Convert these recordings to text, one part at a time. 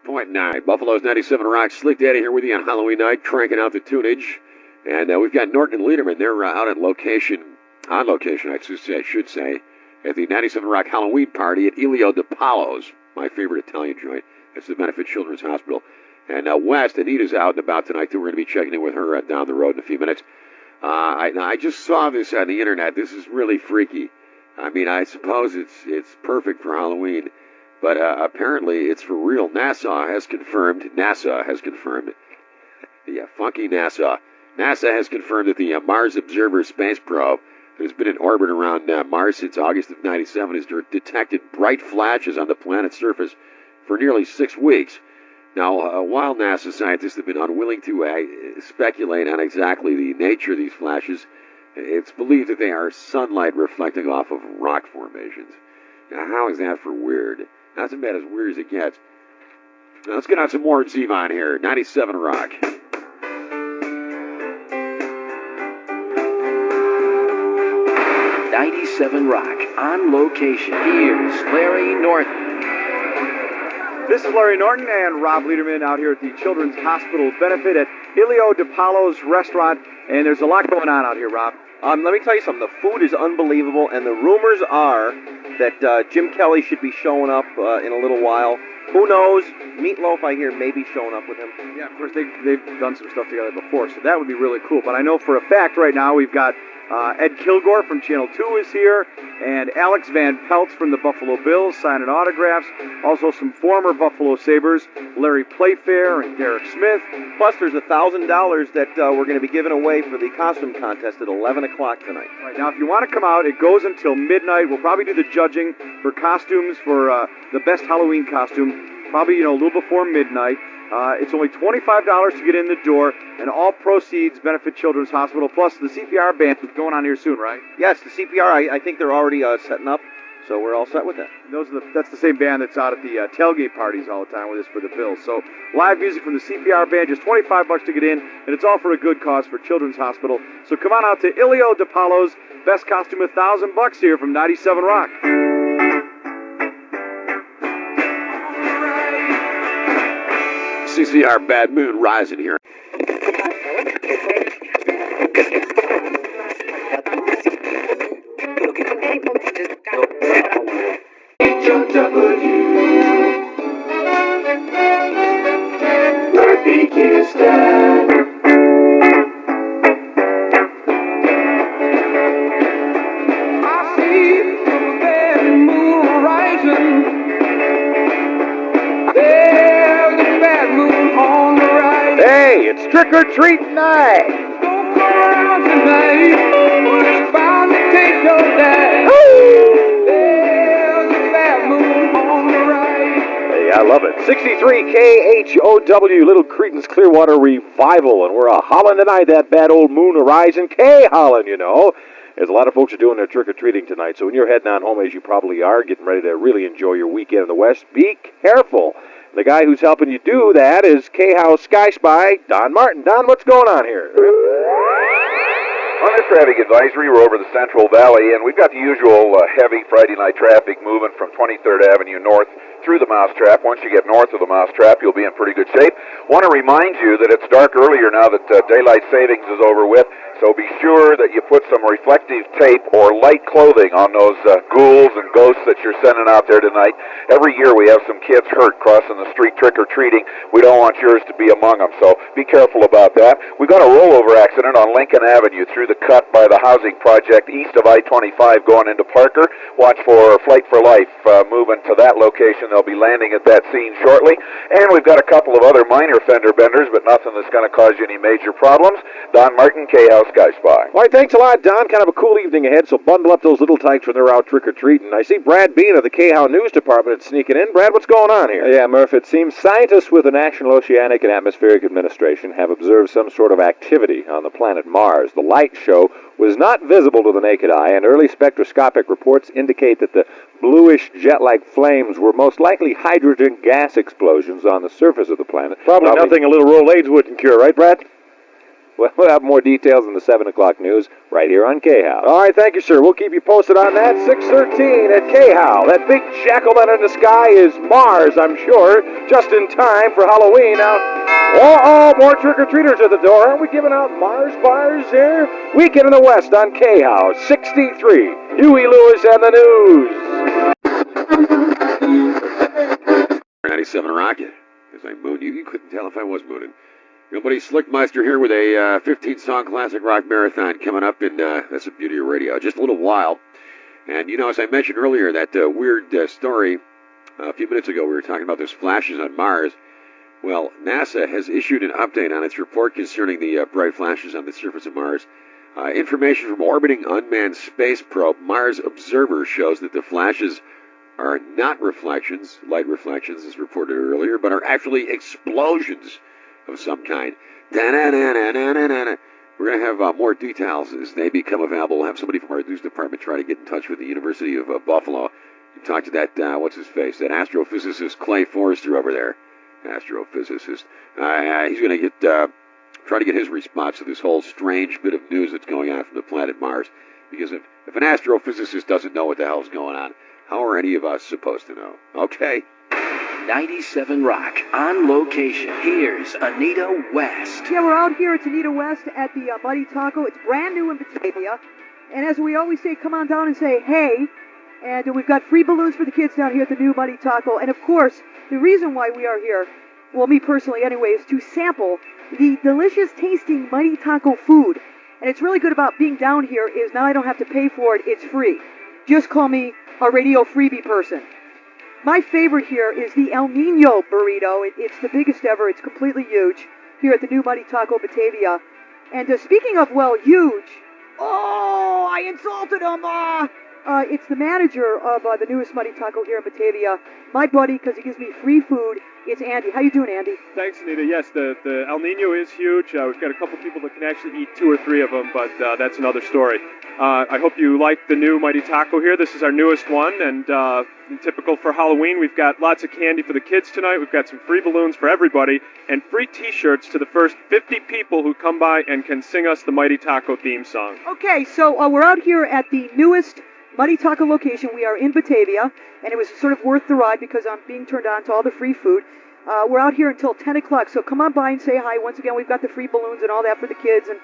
96.9. Buffalo's 97 Rock. Slick Daddy here with you on Halloween night, cranking out the tunage. And we've got Norton and Lederman. They're out on location, I should say, at the 97 Rock Halloween party at Elio DiPaolo's, my favorite Italian joint. It's the Benefit Children's Hospital. And West, Anita's out and about tonight, too. We're going to be checking in with her down the road in a few minutes. I just saw this on the internet. This is really freaky. I mean, I suppose it's perfect for Halloween, but apparently it's for real. NASA has confirmed. Yeah, funky NASA. NASA has confirmed that the Mars Observer space probe that has been in orbit around Mars since August of '97 has detected bright flashes on the planet's surface for nearly 6 weeks. Now, while NASA scientists have been unwilling to speculate on exactly the nature of these flashes, it's believed that they are sunlight reflecting off of rock formations. Now, how is that for weird? Not about as weird as it gets. Now, let's get on some more Zevon here. 97 Rock. Rock, on location. Here's Larry Norton. This is Larry Norton and Rob Lederman out here at the Children's Hospital Benefit at Elio DiPaolo's restaurant, and there's a lot going on out here, Rob. Let me tell you something. The food is unbelievable, and the rumors are that Jim Kelly should be showing up in a little while. Who knows? Meatloaf, I hear, may be showing up with him. Yeah, of course, they've done some stuff together before, so that would be really cool. But I know for a fact right now we've got Ed Kilgore from Channel 2 is here, and Alex Van Peltz from the Buffalo Bills signing autographs. Also some former Buffalo Sabres, Larry Playfair and Derek Smith. Plus, there's $1,000 that we're going to be giving away for the costume contest at 11 o'clock tonight. Right, now, if you want to come out, it goes until midnight. We'll probably do the judging for costumes for the best Halloween costume, probably, a little before midnight. It's only $25 to get in the door, and all proceeds benefit Children's Hospital, plus the CPR band is going on here soon, right? Yes, the CPR, I think they're already setting up, so we're all set with that. That's the same band that's out at the tailgate parties all the time with us for the Bills. So live music from the CPR band, just $25 to get in, and it's all for a good cause for Children's Hospital. So come on out to Elio DiPaolo's best costume, $1,000 here from 97 Rock. CCR Bad Moon rising here. Trick-or-treat night. Don't go around tonight. It's bound to take your day. There's a bad moon on the right. Hey, I love it. 63 KHOW, Little Creedence Clearwater Revival, and we're a-hollin' tonight, that bad old moon horizon. K-hollin', There's a lot of folks are doing their trick-or-treating tonight, so when you're heading on home, as you probably are, getting ready to really enjoy your weekend in the West, be careful. The guy who's helping you do that is KHOW Sky Spy, Don Martin. Don, what's going on here? On this traffic advisory, we're over the Central Valley, and we've got the usual heavy Friday night traffic moving from 23rd Avenue north through the Mousetrap. Once you get north of the Mousetrap, you'll be in pretty good shape. Want to remind you that it's dark earlier now that daylight savings is over with, so be sure that you put some reflective tape or light clothing on those ghouls and ghosts that you're sending out there tonight. Every year we have some kids hurt crossing the street trick-or-treating. We don't want yours to be among them, so be careful about that. We got a rollover accident on Lincoln Avenue through the cut by the housing project east of I-25 going into Parker. Watch for Flight for Life moving to that location. They'll be landing at that scene shortly. And we've got a couple of other minor fender benders, but nothing that's going to cause you any major problems. Don Martin, KHOW Sky Spy. All right, thanks a lot, Don. Kind of a cool evening ahead, so bundle up those little tykes when they're out trick-or-treating. I see Brad Bean of the KHOW News Department sneaking in. Brad, what's going on here? Yeah, Murph, it seems scientists with the National Oceanic and Atmospheric Administration have observed some sort of activity on the planet Mars. The light show was not visible to the naked eye, and early spectroscopic reports indicate that the bluish jet-like flames were most likely hydrogen gas explosions on the surface of the planet. Probably nothing a little rolled AIDS wouldn't cure, right, Brad? Well, we'll have more details in the 7 o'clock news right here on KHOW. All right, thank you, sir. We'll keep you posted on that. 6:13 at KHOW. That big jack-o'-lantern in the sky is Mars, I'm sure, just in time for Halloween. Now, more trick-or-treaters at the door. Aren't we giving out Mars bars here? Weekend in the West on KHOW. 63. Huey Lewis and the News. 97 Rocket. As I moon you couldn't tell if I was mooning. Your buddy Slickmeister here with a 15-song classic rock marathon coming up, and that's the beauty of radio. Just a little while. And, as I mentioned earlier, that weird story a few minutes ago, we were talking about those flashes on Mars. Well, NASA has issued an update on its report concerning the bright flashes on the surface of Mars. Information from orbiting unmanned space probe Mars Observer shows that the flashes are not reflections, light reflections as reported earlier, but are actually explosions of some kind. Da-na-na-na-na-na-na. We're going to have more details as they become available. We'll have somebody from our news department try to get in touch with the University of Buffalo and talk to that, what's-his-face, that astrophysicist Clay Forrester over there. Astrophysicist. He's going to try to get his response to this whole strange bit of news that's going on from the planet Mars. Because if an astrophysicist doesn't know what the hell's going on, how are any of us supposed to know? Okay? 97 Rock, on location. Here's Anita West. Yeah, we're out here at Anita West at the Muddy Taco. It's brand new in Batavia. And as we always say, come on down and say hey. And we've got free balloons for the kids down here at the new Muddy Taco. And of course, the reason why we are here, well, me personally anyway, is to sample the delicious tasting Muddy Taco food. And it's really good about being down here is now I don't have to pay for it, it's free. Just call me a radio freebie person. My favorite here is the El Nino burrito. It's the biggest ever. It's completely huge here at the new Muddy Taco Batavia. And speaking of, well, huge, I insulted him. It's the manager of the newest Muddy Taco here in Batavia. My buddy, because he gives me free food. It's Andy. How you doing, Andy? Thanks, Anita. Yes, the El Nino is huge. We've got a couple people that can actually eat 2 or 3 of them, but that's another story. I hope you like the new Mighty Taco here. This is our newest one, and typical for Halloween, we've got lots of candy for the kids tonight. We've got some free balloons for everybody, and free T-shirts to the first 50 people who come by and can sing us the Mighty Taco theme song. Okay, so we're out here at the newest Muddy Taco location. We are in Batavia, and it was sort of worth the ride because I'm being turned on to all the free food. We're out here until 10 o'clock, so come on by and say hi. Once again, we've got the free balloons and all that for the kids, and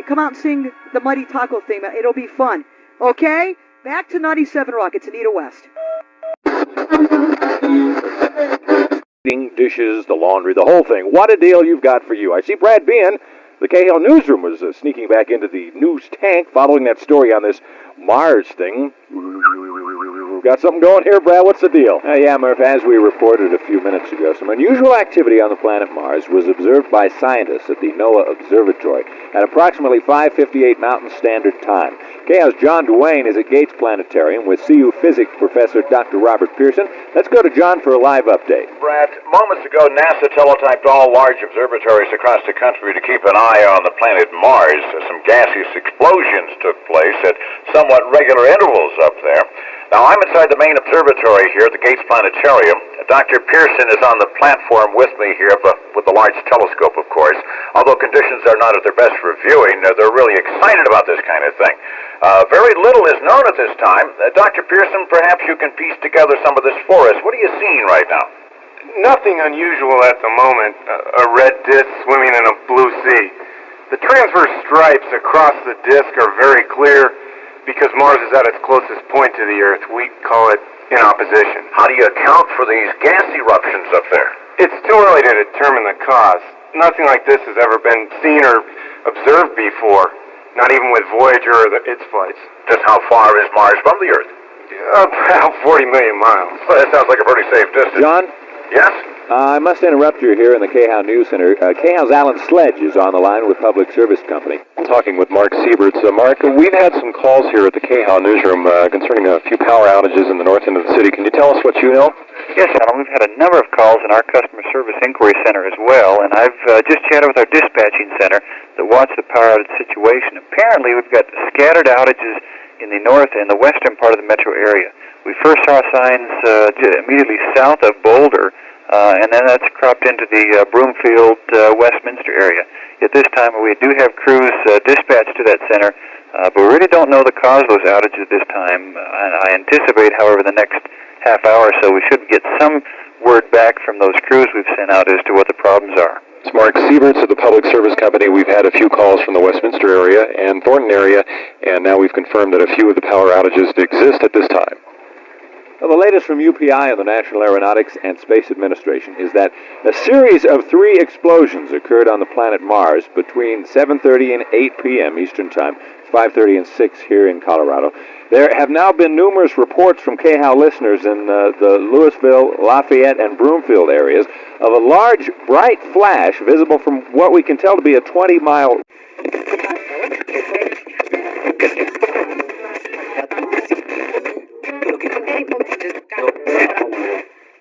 come out and sing the Muddy Taco theme. It'll be fun. Okay? Back to 97 Rock. It's Anita West. Dishes, the laundry, the whole thing. What a deal you've got for you. I see Brad Bean. The KHOW newsroom was sneaking back into the news tank following that story on this Mars thing. Got something going here, Brad? What's the deal? Yeah, Murph, as we reported a few minutes ago, some unusual activity on the planet Mars was observed by scientists at the NOAA Observatory at approximately 5:58 Mountain Standard Time. KHOW's John Duane is at Gates Planetarium with CU Physics Professor Dr. Robert Pearson. Let's go to John for a live update. Brad, moments ago, NASA teletyped all large observatories across the country to keep an eye on the planet Mars. Some gaseous explosions took place at somewhat regular intervals up there. Now, I'm inside the main observatory here at the Gates Planetarium. Dr. Pearson is on the platform with me here with the large telescope, of course. Although conditions are not at their best for viewing, they're really excited about this kind of thing. Very little is known at this time. Dr. Pearson, perhaps you can piece together some of this for us. What are you seeing right now? Nothing unusual at the moment. A red disk swimming in a blue sea. The transverse stripes across the disk are very clear because Mars is at its closest point to the Earth. We call it in opposition. How do you account for these gas eruptions up there? It's too early to determine the cause. Nothing like this has ever been seen or observed before, not even with Voyager or its flights. Just how far is Mars from the Earth? About 40 million miles. Well, that sounds like a pretty safe distance. John? Yes? I must interrupt you here in the KHOW News Center. KHOW's Alan Sledge is on the line with Public Service Company. Talking with Mark Sieberts. Mark, we've had some calls here at the KHOW Newsroom concerning a few power outages in the north end of the city. Can you tell us what you know? Yes, Alan. We've had a number of calls in our customer service inquiry center as well, and I've just chatted with our dispatching center that watch the power outage situation. Apparently, we've got scattered outages in the north and the western part of the metro area. We first saw signs immediately south of Boulder and then that's cropped into the Broomfield, Westminster area. At this time, we do have crews dispatched to that center, but we really don't know the cause of those outages at this time. I anticipate, however, the next half hour or so, we should get some word back from those crews we've sent out as to what the problems are. It's Mark Sieverts of the Public Service Company. We've had a few calls from the Westminster area and Thornton area, and now we've confirmed that a few of the power outages exist at this time. Well, the latest from UPI and the National Aeronautics and Space Administration is that a series of 3 explosions occurred on the planet Mars between 7:30 and 8 p.m. Eastern Time, 5:30 and 6 here in Colorado. There have now been numerous reports from KHOW listeners in the Louisville, Lafayette, and Broomfield areas of a large, bright flash visible from what we can tell to be a 20-mile...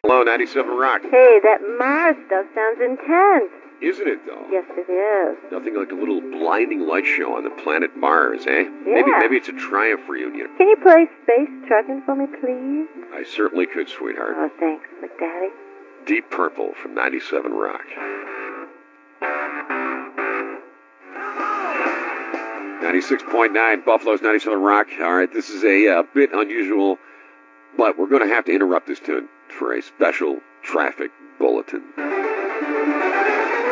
Hello, 97 Rock. Hey, that Mars stuff sounds intense. Isn't it, though? Yes, it is. Nothing like a little blinding light show on the planet Mars, eh? Yeah. Maybe it's a Triumph reunion. Can you play Space Truckin' for me, please? I certainly could, sweetheart. Oh, thanks, Slick Daddy. Deep Purple from 97 Rock. 96.9, Buffalo's 97 Rock. All right, this is a bit unusual, but we're going to have to interrupt this tune for a special traffic bulletin.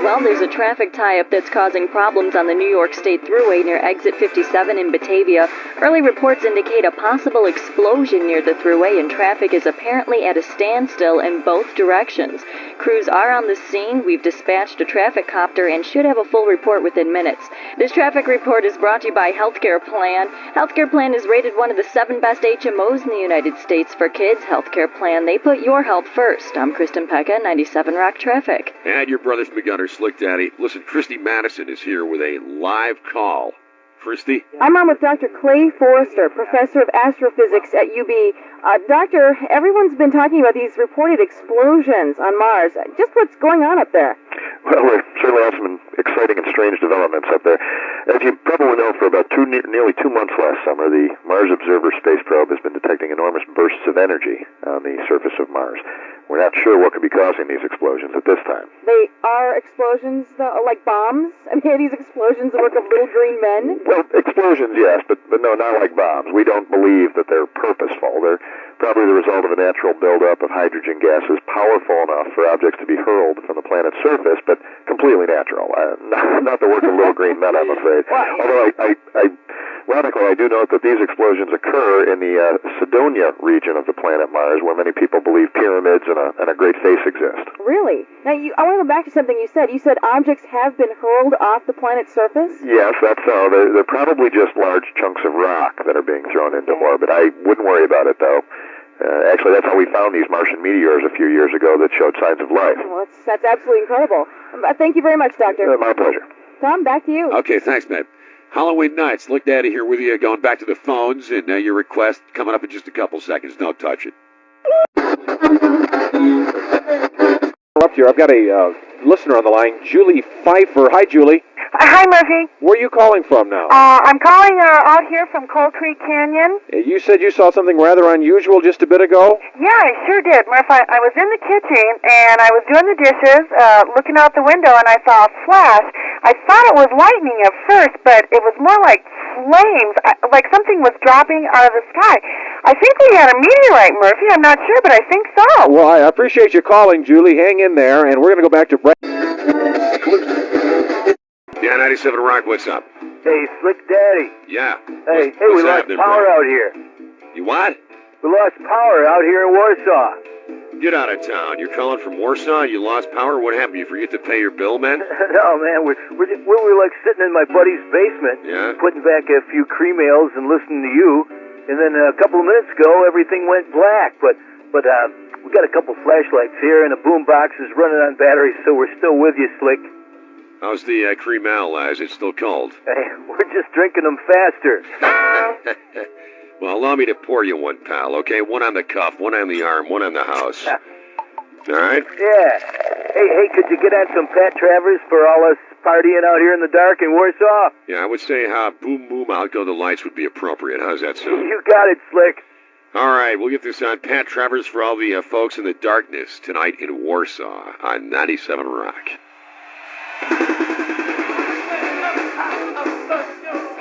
Well, there's a traffic tie-up that's causing problems on the New York State Thruway near Exit 57 in Batavia. Early reports indicate a possible explosion near the Thruway, and traffic is apparently at a standstill in both directions. Crews are on the scene. We've dispatched a traffic copter and should have a full report within minutes. This traffic report is brought to you by Healthcare Plan. Healthcare Plan is rated one of the 7 best HMOs in the United States for kids. Healthcare Plan, they put your health first. I'm Kristen Pecca, 97 Rock Traffic. And your brother's McGunner, Slick Daddy. Listen, Christy Madison is here with a live call. Christy? I'm on with Dr. Clay Forrester, professor of astrophysics at UB. Doctor, everyone's been talking about these reported explosions on Mars. Just what's going on up there? Well, we certainly have some exciting and strange developments up there. As you probably know, for about nearly 2 months last summer, the Mars Observer Space Probe has been detecting enormous bursts of energy on the surface of Mars. We're not sure what could be causing these explosions at this time. They are explosions, like bombs? I mean, are these explosions the work of little green men? Well, explosions, yes, but no, not like bombs. We don't believe that they're purposeful. They're probably the result of a natural buildup of hydrogen gases powerful enough for objects to be hurled from the planet's surface, but completely natural. Not the work of little green men, I'm afraid. Although ironically, I do note that these explosions occur in the Cydonia region of the planet Mars, where many people believe pyramids and a great face exist. Really? Now, I want to go back to something you said. You said objects have been hurled off the planet's surface? Yes, that's so. They're probably just large chunks of rock that are being thrown into orbit. I wouldn't worry about it, though. Actually, that's how we found these Martian meteors a few years ago that showed signs of life. Well, that's absolutely incredible. Thank you very much, Doctor. My pleasure. Tom, back to you. Okay, thanks, man. Halloween nights. Slick Daddy here with you, going back to the phones, and your request coming up in just a couple seconds. Don't touch it. Up here, I've got a listener on the line, Julie Pfeiffer. Hi, Julie. Hi, Murphy. Where are you calling from now? I'm calling out here from Cold Creek Canyon. You said you saw something rather unusual just a bit ago? Yeah, I sure did, Murph. I was in the kitchen, and I was doing the dishes, looking out the window, and I saw a flash. I thought it was lightning at first, but it was more like flames, like something was dropping out of the sky. I think we had a meteorite, Murphy. I'm not sure, but I think so. Well, I appreciate you calling, Julie. Hang in there, and we're going to go back to Brett. Yeah, 97 Rock, what's up? Hey, Slick Daddy. Yeah. Hey, we lost power out here. You what? We lost power out here in Warsaw. Get out of town. You're calling from Warsaw and you lost power? What happened? You forget to pay your bill, man? No, man, we were like sitting in my buddy's basement, putting back a few cream ales and listening to you, and then a couple of minutes ago, everything went black, but we got a couple flashlights here, and the boom box is running on batteries, so we're still with you, Slick. How's the cream ale? Is it still cold? Hey, we're just drinking them faster. Well, allow me to pour you one, pal, okay? One on the cuff, one on the arm, one on the house. All right? Yeah. Hey, could you get on some Pat Travers for all us partying out here in the dark in Warsaw? Yeah, I would say boom, boom, out go the lights would be appropriate. How's that sound? You got it, Slick. All right, we'll get this on Pat Travers for all the folks in the darkness tonight in Warsaw on 97 Rock.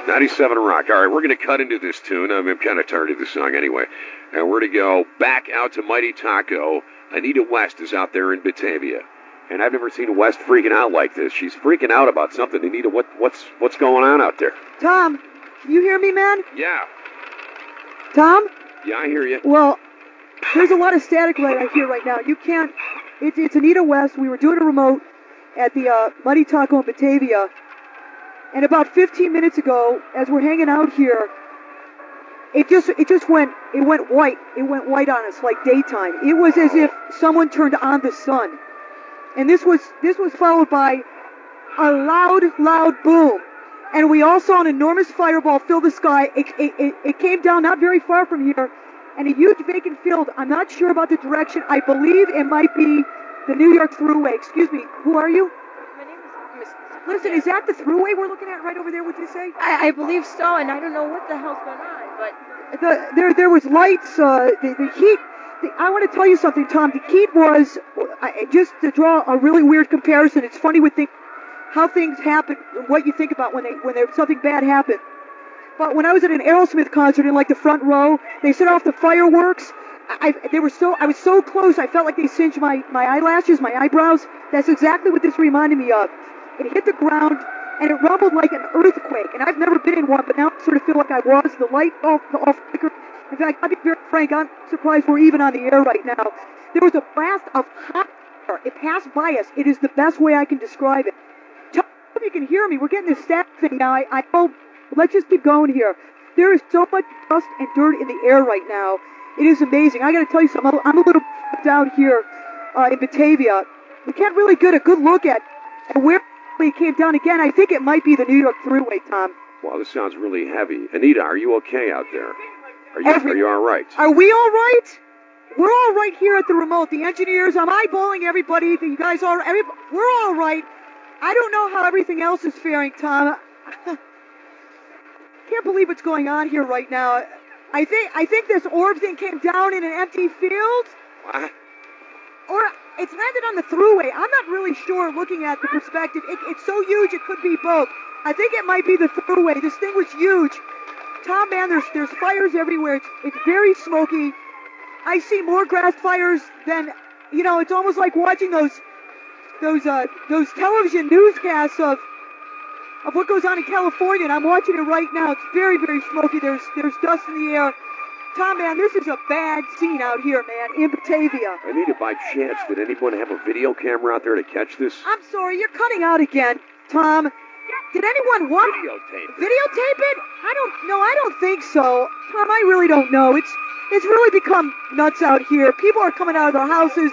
97 Rock. All right, we're going to cut into this tune. I'm kind of tired of this song anyway. And we're going to go back out to Mighty Taco. Anita West is out there in Batavia. And I've never seen West freaking out like this. She's freaking out about something. Anita, what's going on out there? Tom, can you hear me, man? Yeah. Tom? Yeah, I hear you. Well, there's a lot of static right here right now. You can't... It's Anita West. We were doing a remote at the Mighty Taco in Batavia. And about 15 minutes ago, as we're hanging out here, it went white. It went white on us like daytime. It was as if someone turned on the sun. And this was followed by a loud boom. And we all saw an enormous fireball fill the sky. It came down not very far from here, and a huge vacant field. I'm not sure about the direction. I believe it might be the New York Thruway. Excuse me, who are you? Listen, is that the Thruway we're looking at right over there, would you say? I believe so, and I don't know what the hell's going on, but... There was lights, the heat... I want to tell you something, Tom. The heat was, just to draw a really weird comparison, it's funny with how things happen, what you think about when something bad happened. But when I was at an Aerosmith concert in like the front row, they set off the fireworks. I was so close, I felt like they singed my eyelashes, my eyebrows. That's exactly what this reminded me of. It hit the ground, and it rumbled like an earthquake. And I've never been in one, but now I sort of feel like I was. The light all flickered. In fact, I'll be very frank, I'm surprised we're even on the air right now. There was a blast of hot air. It passed by us. It is the best way I can describe it. Tell me if you can hear me. We're getting this stat thing now. I hope. Let's just keep going here. There is so much dust and dirt in the air right now. It is amazing. I got to tell you something. I'm a little down here in Batavia. We can't really get a good look at where it came down again. I think it might be the New York Thruway, Tom. Wow, this sounds really heavy. Anita, are you okay out there? Are you all right? Are we all right? We're all right here at the remote. The engineers, I'm eyeballing everybody. You guys are. We're all right. I don't know how everything else is faring, Tom. Can't believe what's going on here right now. I think this orb thing came down in an empty field. What? Or it's landed on the Thruway. I'm not really sure looking at the perspective. It's so huge it could be both. I think it might be the Thruway. This thing was huge. Tom, man, there's fires everywhere. It's very smoky. I see more grass fires than, it's almost like watching those television newscasts of what goes on in California, and I'm watching it right now. It's very, very smoky. There's dust in the air. Tom, man, this is a bad scene out here, man, in Batavia. Anita, by chance, did anyone have a video camera out there to catch this? I'm sorry, you're cutting out again, Tom. Did anyone want videotape it? I don't think so. Tom, I really don't know. It's really become nuts out here. People are coming out of their houses.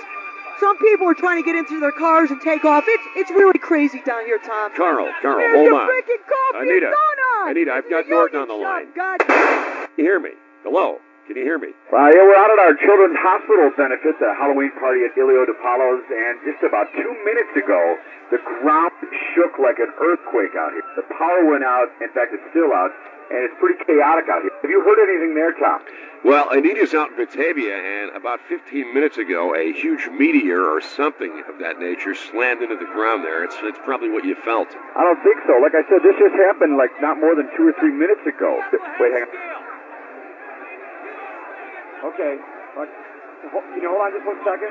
Some people are trying to get into their cars and take off. It's really crazy down here, Tom. Carl, There's hold the on. freaking coffee donut. Anita, I've got Norton on the line. God. Can you hear me? Hello? Can you hear me? Yeah, we're out at our Children's Hospital benefit, the Halloween party at Ilio DePaulo's, and just about 2 minutes ago, the ground shook like an earthquake out here. The power went out. In fact, it's still out, and it's pretty chaotic out here. Have you heard anything there, Tom? Well, Anita's out in Batavia, and about 15 minutes ago, a huge meteor or something of that nature slammed into the ground there. It's probably what you felt. I don't think so. Like I said, this just happened like not more than 2 or 3 minutes ago. Wait, hang on. Okay. Can you hold on just 1 second?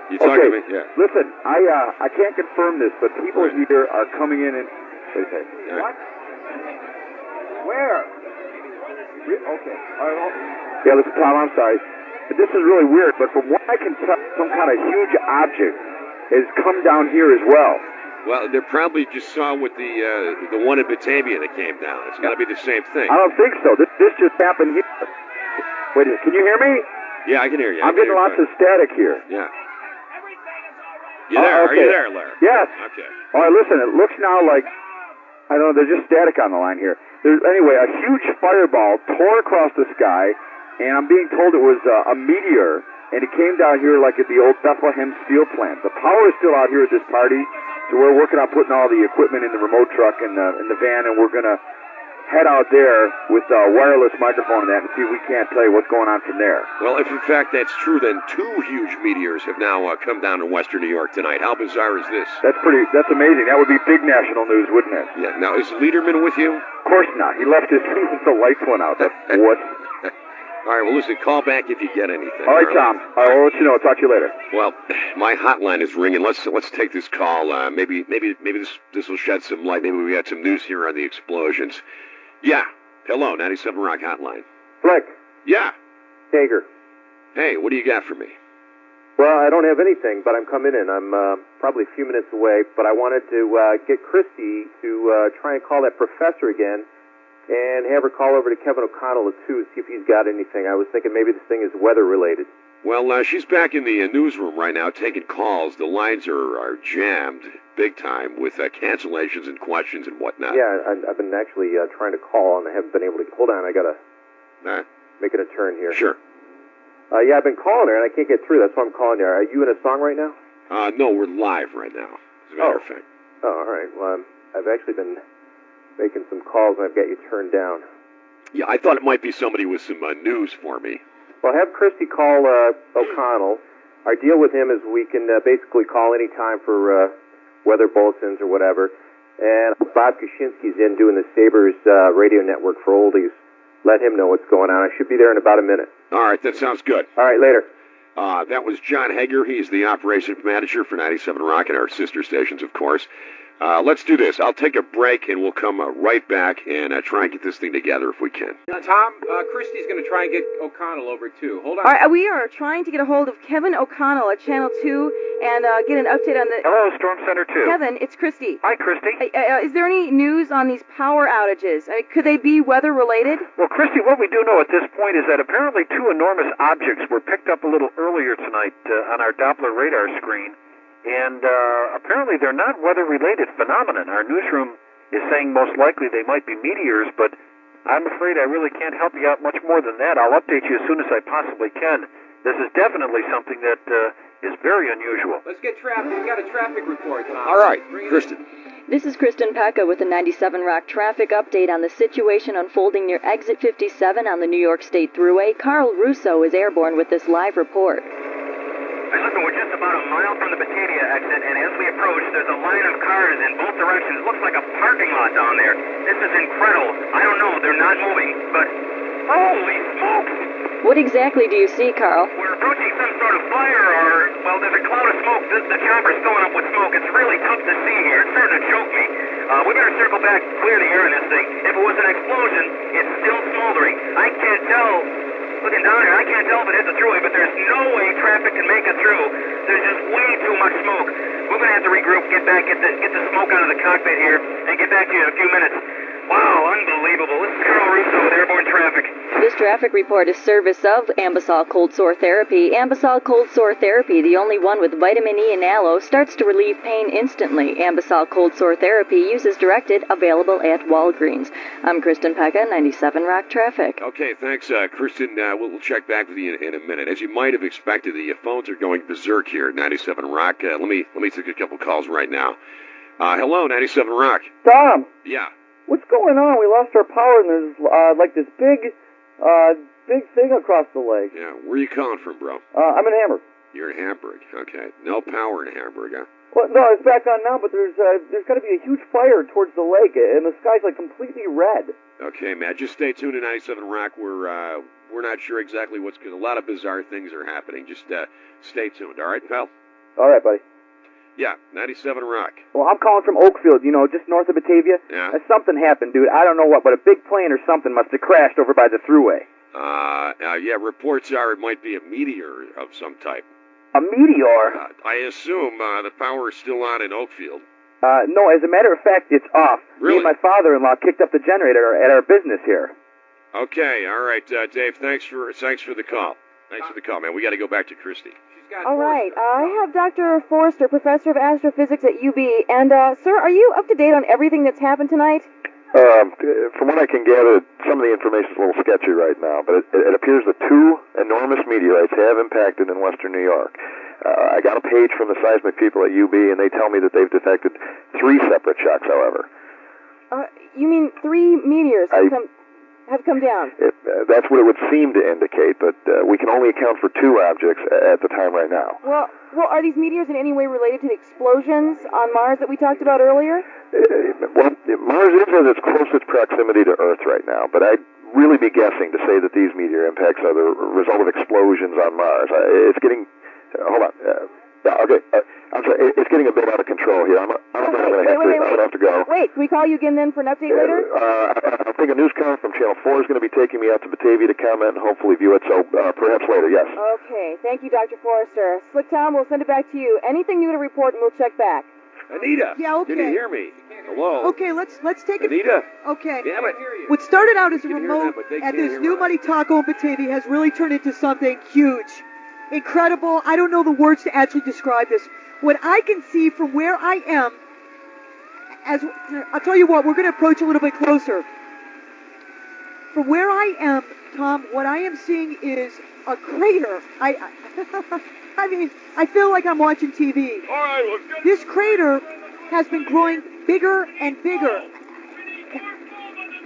You talking to me? Yeah. Listen, I can't confirm this, but people here are coming in and... Wait a second. Yeah. What? Where? Okay. All right, well, yeah, listen, Tom, I'm sorry. But this is really weird, but from what I can tell, some kind of huge object has come down here as well. Well, they probably just saw with the one in Batavia that came down. It's got to be the same thing. I don't think so. This just happened here. Wait a minute, can you hear me? Yeah, I can hear you. I'm getting lots of static here. Yeah. You there? Okay. Are you there, Larry? Yes. Okay. All right, listen, it looks now like, I don't know, there's just static on the line here. Anyway, a huge fireball tore across the sky, and I'm being told it was a meteor, and it came down here like at the old Bethlehem steel plant. The power is still out here at this party, so we're working on putting all the equipment in the remote truck and the van, and we're going to head out there with a wireless microphone and that and see if we can't tell you what's going on from there. Well, if in fact that's true, then 2 huge meteors have now come down to western New York tonight. How bizarre is this? That's amazing. That would be big national news, wouldn't it? Yeah. Now, is Lederman with you? Of course not. He left as soon as the lights went out. That what? All right, well, listen, call back if you get anything. All right, Tom. I'll let you know. I'll talk to you later. Well, my hotline is ringing. Let's take this call. Maybe this will shed some light. Maybe we got some news here on the explosions. Yeah. Hello, 97 Rock Hotline. Fleck. Yeah. Hager. Hey, what do you got for me? Well, I don't have anything, but I'm coming in. I'm probably a few minutes away, but I wanted to get Christy to try and call that professor again and have her call over to Kevin O'Connell at 2, see if he's got anything. I was thinking maybe this thing is weather-related. Well, she's back in the newsroom right now taking calls. The lines are jammed big time with cancellations and questions and whatnot. Yeah, I've been actually trying to call, and I haven't been able to. Hold on, I got to making a turn here. Sure. Yeah, I've been calling her, and I can't get through. That's why I'm calling you. Are you in a song right now? No, we're live right now, as a matter of fact. Oh, all right. Well, I've actually been making some calls, and I've got you turned down. Yeah, I thought it might be somebody with some news for me. Well, have Christy call O'Connell. Our deal with him is we can basically call any time for weather bulletins or whatever. And Bob Kuczynski's in doing the Sabres radio network for oldies. Let him know what's going on. I should be there in about a minute. All right, that sounds good. All right, later. That was John Hager. He's the operations manager for 97 Rock and our sister stations, of course. Let's do this. I'll take a break, and we'll come right back and try and get this thing together if we can. Tom, Christy's going to try and get O'Connell over, too. Hold on. All right, we are trying to get a hold of Kevin O'Connell at Channel 2 and get an update on the... Hello, Storm Center 2. Kevin, it's Christy. Hi, Christy. Is there any news on these power outages? Could they be weather-related? Well, Christy, what we do know at this point is that apparently 2 enormous objects were picked up a little earlier tonight on our Doppler radar screen. And apparently they're not weather-related phenomenon. Our newsroom is saying most likely they might be meteors, but I'm afraid I really can't help you out much more than that. I'll update you as soon as I possibly can. This is definitely something that is very unusual. Let's get traffic. We got a traffic report, Tom. All right, Kristen. This is Kristen Pecca with a 97 Rock traffic update on the situation unfolding near Exit 57 on the New York State Thruway. Carl Russo is airborne with this live report. Listen, we're just about a mile from the Batavia exit, and as we approach, there's a line of cars in both directions. It looks like a parking lot down there. This is incredible. I don't know, they're not moving, but holy smoke! What exactly do you see, Carl? We're approaching some sort of fire, or, well, there's a cloud of smoke. The chopper's filling up with smoke. It's really tough to see here. It's starting to choke me. We better circle back, clear the air in this thing. If it was an explosion, it's still smoldering. I can't tell. Looking down here, I can't tell if it hit the thruway, but there's no way traffic can make it through. There's just way too much smoke. We're going to have to regroup, get back, get the smoke out of the cockpit here, and get back to you in a few minutes. Wow, unbelievable. This is Carl Russo with airborne traffic. This traffic report is service of Ambisol Cold Sore Therapy. Ambisol Cold Sore Therapy, the only one with vitamin E and aloe, starts to relieve pain instantly. Ambisol Cold Sore Therapy, use as directed, available at Walgreens. I'm Kristen Pecca, 97 Rock Traffic. Okay, thanks, Kristen. We'll check back with you in a minute. As you might have expected, the phones are going berserk here at 97 Rock. Let me take a couple calls right now. Hello, 97 Rock. Tom. Yeah. What's going on? We lost our power, and there's like this big thing across the lake. Yeah, where are you calling from, bro? I'm in Hamburg. You're in Hamburg. Okay, no power in Hamburg, huh? Well, no, it's back on now, but there's got to be a huge fire towards the lake, and the sky's like completely red. Okay, Matt, just stay tuned to 97 Rock. We're not sure exactly what's going. A lot of bizarre things are happening. Just stay tuned. All right, pal. All right, buddy. Yeah, 97 Rock. Well, I'm calling from Oakfield, just north of Batavia. Yeah. Something happened, dude. I don't know what, but a big plane or something must have crashed over by the thruway. Yeah, reports are it might be a meteor of some type. A meteor? I assume the power is still on in Oakfield. No, as a matter of fact, it's off. Really? Me and my father-in-law kicked up the generator at our business here. Okay, all right, Dave, thanks for the call. Thanks for the call, man. We got to go back to Christy. All right, I have Dr. Forrester, professor of astrophysics at UB, and, sir, are you up to date on everything that's happened tonight? From what I can gather, some of the information is a little sketchy right now, but it appears that 2 enormous meteorites have impacted in western New York. I got a page from the seismic people at UB, and they tell me that they've detected 3 separate shocks, however. You mean 3 meteors have come down? That's what it would seem to indicate, but we can only account for 2 objects at the time right now. Well, are these meteors in any way related to the explosions on Mars that we talked about earlier? Well, Mars is at its closest proximity to Earth right now, but I'd really be guessing to say that these meteor impacts are the result of explosions on Mars. It's getting... hold on. Okay. I'm sorry. It's getting a bit out of control here. I'm going to have to go. Wait, can we call you again then for an update later? I think a newscaster from Channel 4 is going to be taking me out to Batavia to comment and hopefully view it, so perhaps later, yes. Okay. Thank you, Dr. Forrester. Slick Tom, we'll send it back to you. Anything new to report, and we'll check back. Anita. Yeah, okay. Can you hear me? Hello. Okay, let's take it. Anita. Okay. Damn it. What started out as a remote that, at this new Muddy Taco in Batavia has really turned into something huge. Incredible. I don't know the words to actually describe this. What I can see from where I am, I'll tell you what, we're going to approach a little bit closer. From where I am, Tom, what I am seeing is a crater. I mean, I feel like I'm watching TV. All right, let's get This crater has been growing bigger and bigger.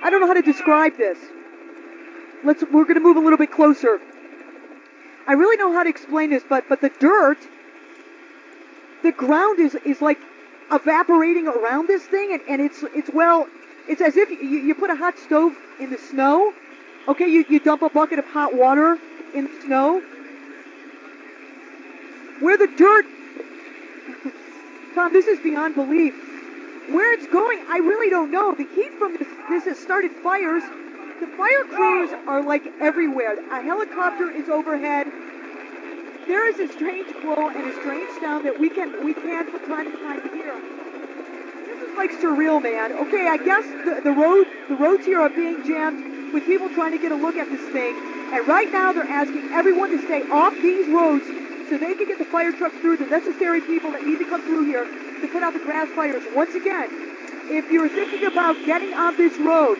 I don't know how to describe this. We're going to move a little bit closer. I really know how to explain this, but the dirt, the ground is like evaporating around this thing, and it's as if you put a hot stove in the snow. Okay, you dump a bucket of hot water in the snow. Where the dirt, Tom, this is beyond belief. Where it's going, I really don't know. The heat from this has started fires. The fire crews are like everywhere. A helicopter is overhead. There is a strange glow and a strange sound that we can from time to time hear. This is like surreal, man. Okay, I guess the roads here are being jammed with people trying to get a look at this thing. And right now they're asking everyone to stay off these roads so they can get the fire trucks through, the necessary people that need to come through here to put out the grass fires. Once again, if you're thinking about getting on this road,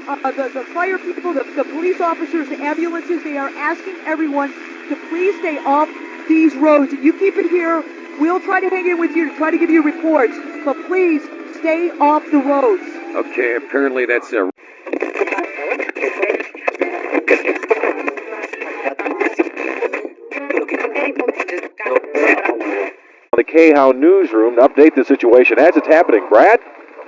the fire people, the police officers, the ambulances, they are asking everyone to please stay off these roads. You keep it here. We'll try to hang in with you to try to give you reports, but please stay off the roads. Okay, apparently that's a... The KHOW newsroom to update the situation as it's happening. Brad,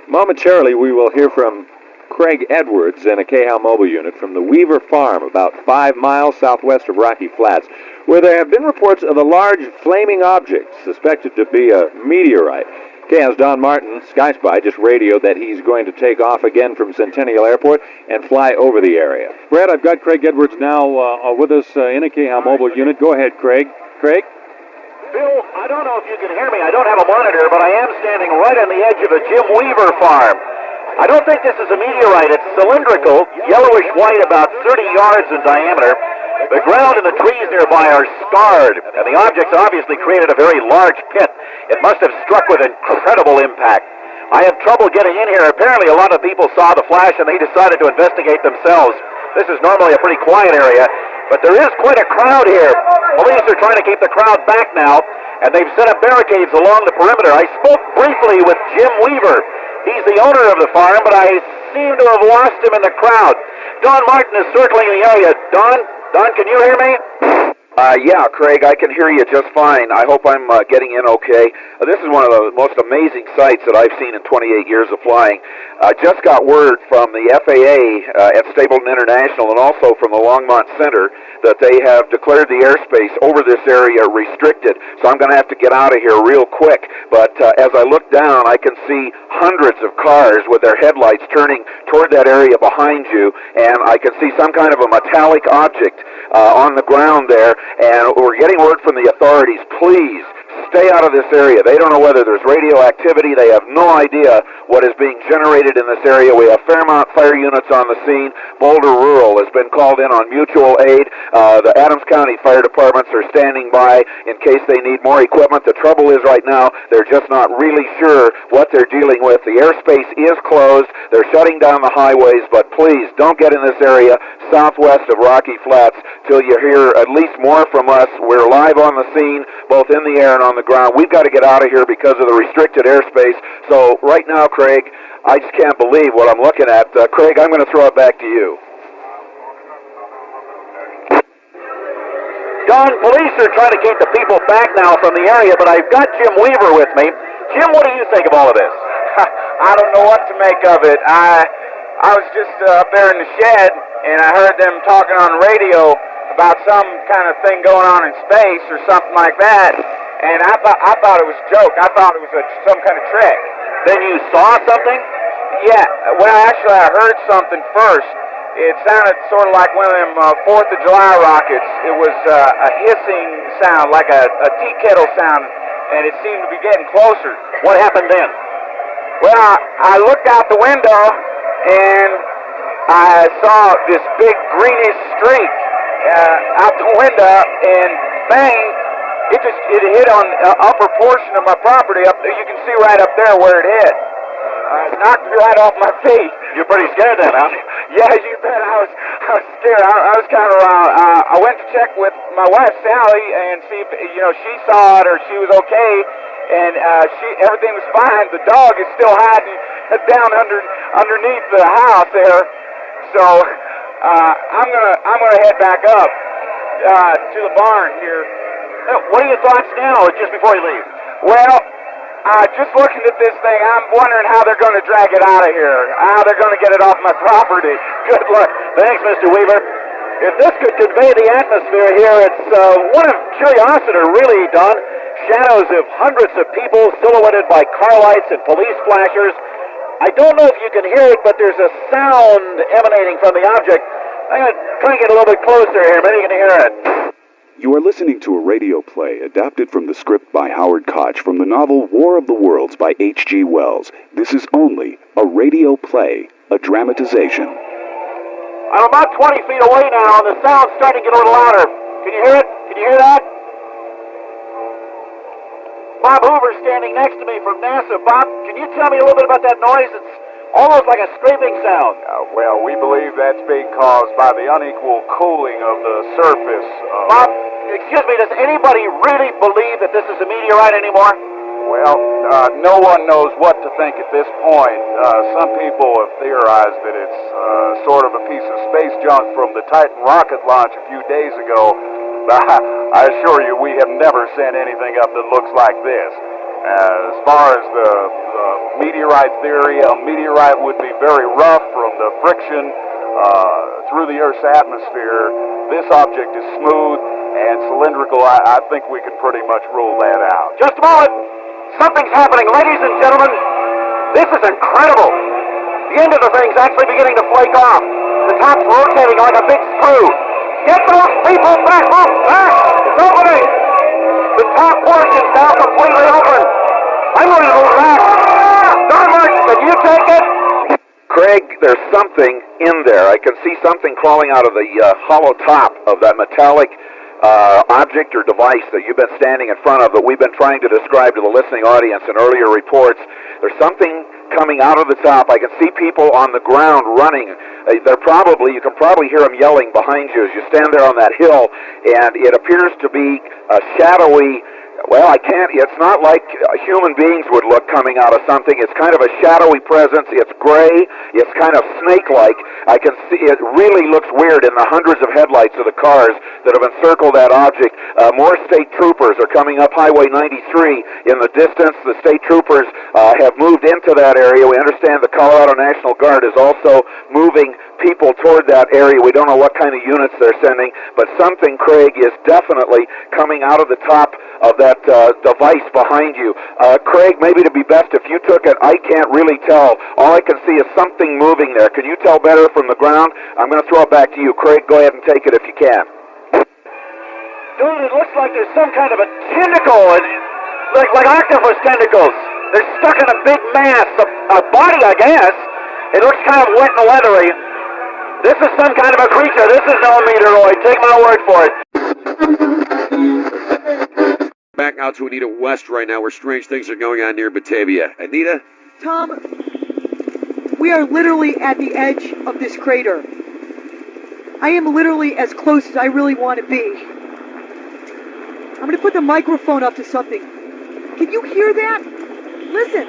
momentarily we will hear from Craig Edwards and a KHOW mobile unit from the Weaver Farm, about 5 miles southwest of Rocky Flats, where there have been reports of a large flaming object suspected to be a meteorite. KHOW's Don Martin, Sky Spy, just radioed that he's going to take off again from Centennial Airport and fly over the area. Brad, I've got Craig Edwards now with us in a KHOW mobile unit. Go ahead, Craig. Craig? Bill, I don't know if you can hear me. I don't have a monitor, but I am standing right on the edge of the Jim Weaver farm. I don't think this is a meteorite. It's cylindrical, yellowish-white, about 30 yards in diameter. The ground and the trees nearby are scarred, and the object's obviously created a very large pit. It must have struck with incredible impact. I have trouble getting in here. Apparently a lot of people saw the flash and they decided to investigate themselves. This is normally a pretty quiet area, but there is quite a crowd here. Police are trying to keep the crowd back now, and they've set up barricades along the perimeter. I spoke briefly with Jim Weaver. He's the owner of the farm, but I seem to have lost him in the crowd. Don Martin is circling the area. Don, can you hear me? Yeah, Craig, I can hear you just fine. I hope I'm getting in okay. This is one of the most amazing sights that I've seen in 28 years of flying. I just got word from the FAA at Stapleton International and also from the Longmont Center that they have declared the airspace over this area restricted. So I'm going to have to get out of here real quick. But as I look down, I can see hundreds of cars with their headlights turning toward that area behind you, and I can see some kind of a metallic object on the ground there. And we're getting word from the authorities, please stay out of this area. They don't know whether there's radioactivity. They have no idea what is being generated in this area. We have Fairmount fire units on the scene. Boulder Rural has been called in on mutual aid. The Adams County fire departments are standing by in case they need more equipment. The trouble is right now they're just not really sure what they're dealing with. The airspace is closed. They're shutting down the highways, but please don't get in this area southwest of Rocky Flats till you hear at least more from us. We're live on the scene, both in the air and on the the ground. We've got to get out of here because of the restricted airspace. So right now, Craig, I just can't believe what I'm looking at. Craig, I'm going to throw it back to you. John, police are trying to keep the people back now from the area, but I've got Jim Weaver with me. Jim, what do you think of all of this? I don't know what to make of it. I was just up there in the shed, and I heard them talking on the radio about some kind of thing going on in space or something like that, and I thought it was a joke. I thought it was some kind of trick. Then you saw something? Yeah, well, actually, I heard something first. It sounded sort of like one of them 4th of July rockets. It was a hissing sound, like a tea kettle sound, and it seemed to be getting closer. What happened then? Well, I looked out the window, and I saw this big greenish streak out the window, and bang, it hit on the upper portion of my property. Up there, you can see right up there where it hit. Knocked me right off my feet. You're pretty scared then, huh? Yeah, you bet. I was scared. I was kind of around. I went to check with my wife Sally and see if she saw it or she was okay, and everything was fine. The dog is still hiding down underneath the house there. So I'm gonna head back up to the barn here. What are your thoughts now, just before you leave? Well, just looking at this thing, I'm wondering how they're going to drag it out of here, how they're going to get it off my property. Good luck. Thanks, Mr. Weaver. If this could convey the atmosphere here, it's one of curiosity, really, Don. Shadows of hundreds of people silhouetted by car lights and police flashers. I don't know if you can hear it, but there's a sound emanating from the object. I'm going to try and get a little bit closer here. Maybe you can hear it. You are listening to a radio play adapted from the script by Howard Koch from the novel War of the Worlds by H.G. Wells. This is only a radio play, a dramatization. I'm about 20 feet away now, and the sound's starting to get a little louder. Can you hear it? Can you hear that? Bob Hoover's standing next to me from NASA. Bob, can you tell me a little bit about that noise? It's almost like a scraping sound. Well, we believe that's being caused by the unequal cooling of the surface. Bob, excuse me, does anybody really believe that this is a meteorite anymore? Well, no one knows what to think at this point. Some people have theorized that it's sort of a piece of space junk from the Titan rocket launch a few days ago. I assure you, we have never sent anything up that looks like this. As far as the meteorite theory, a meteorite would be very rough from the friction through the Earth's atmosphere. This object is smooth and cylindrical. I think we can pretty much rule that out. Just a moment. Something's happening, ladies and gentlemen. This is incredible. The end of the thing's actually beginning to flake off. The top's rotating like a big screw. Get those people back! Move back! It's opening! The top portion's now completely open. I'm going to move back. Norbert, can you take it? Craig, there's something in there. I can see something crawling out of the hollow top of that metallic object or device that you've been standing in front of that we've been trying to describe to the listening audience in earlier reports. There's something coming out of the top. I can see people on the ground running. You can probably hear them yelling behind you as you stand there on that hill, and it appears to be a shadowy, it's not like human beings would look coming out of something. It's kind of a shadowy presence. It's gray. It's kind of snake-like. I can see it really looks weird in the hundreds of headlights of the cars that have encircled that object. More state troopers are coming up Highway 93 in the distance. The state troopers have moved into that area. We understand the Colorado National Guard is also moving people toward that area. We don't know what kind of units they're sending, but something, Craig, is definitely coming out of the top of that device behind you. Craig, maybe it'd be best if you took it. I can't really tell. All I can see is something moving there. Can you tell better from the ground? I'm going to throw it back to you. Craig, go ahead and take it if you can. Dude, it looks like there's some kind of a tentacle, like octopus tentacles. They're stuck in a big mass, a body, I guess. It looks kind of wet and leathery. This is some kind of a creature. This is no meteoroid. Take my word for it. Back out to Anita West right now, where strange things are going on near Batavia. Anita? Tom, we are literally at the edge of this crater. I am literally as close as I really want to be. I'm going to put the microphone up to something. Can you hear that? Listen.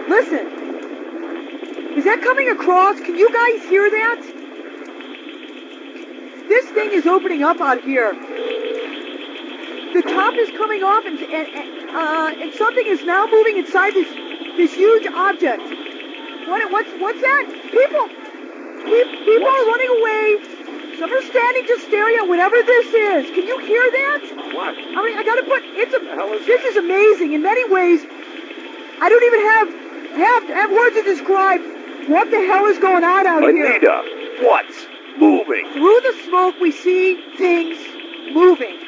Is that coming across? Can you guys hear that? This thing is opening up out here. The top is coming off, and something is now moving inside this huge object. What's that? People are running away. Some are standing just staring at whatever this is. Can you hear that? What? I mean, I gotta put, this is amazing. In many ways, I don't even have words to describe what the hell is going on out here. Anita, what's moving? Through the smoke, we see things moving.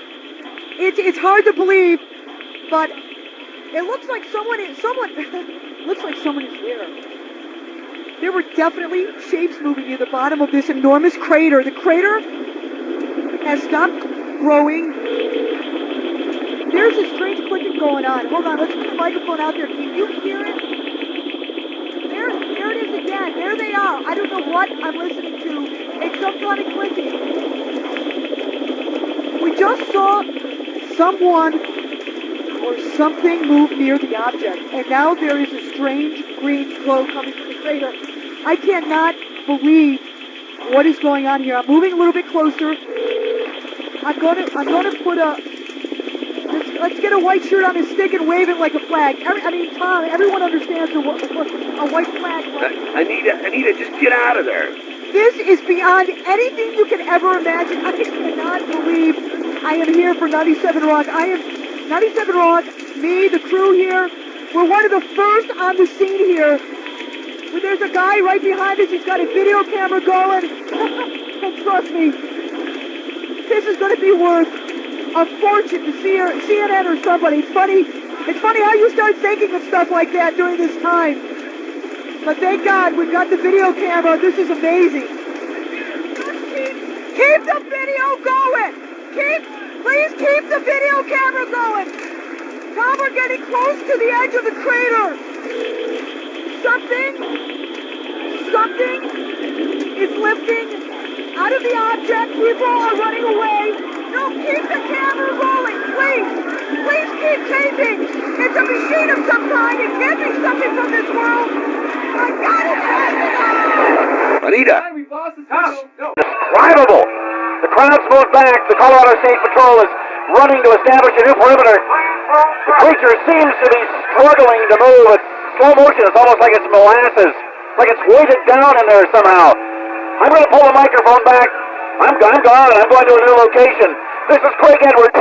It's hard to believe, but it looks like someone is here. There were definitely shapes moving near the bottom of this enormous crater. The crater has stopped growing. There's a strange clicking going on. Hold on, let's put the microphone out there. Can you hear it? There it is again. There they are. I don't know what I'm listening to. It's some kind of clicking. We just saw someone or something move near the object, and now there is a strange green glow coming from the crater. I cannot believe what is going on here. I'm moving a little bit closer. I'm gonna put let's get a white shirt on a stick and wave it like a flag. Tom, everyone understands a white flag. Right? Anita, just get out of there. This is beyond anything you can ever imagine. I cannot believe I am here for 97 Rock. 97 Rock, me, the crew here, we're one of the first on the scene here. There's a guy right behind us. He's got a video camera going. And trust me, this is going to be worth a fortune to CNN or somebody. It's funny how you start thinking of stuff like that during this time. But thank God we've got the video camera. This is amazing. Keep the video going. Please keep the video camera going. Tom, we're getting close to the edge of the crater. Something is lifting out of the object. People are running away. No, keep the camera rolling, please. Please keep taping. It's a machine of some kind. It can't be something from this world. I got it. Anita. Indescribable. The crowd's moved back. The Colorado State Patrol is running to establish a new perimeter. The creature seems to be struggling to move. It's slow motion. It's almost like it's molasses. Like it's weighted down in there somehow. I'm going to pull the microphone back. I'm gone, and I'm going to a new location. This is Craig Edwards.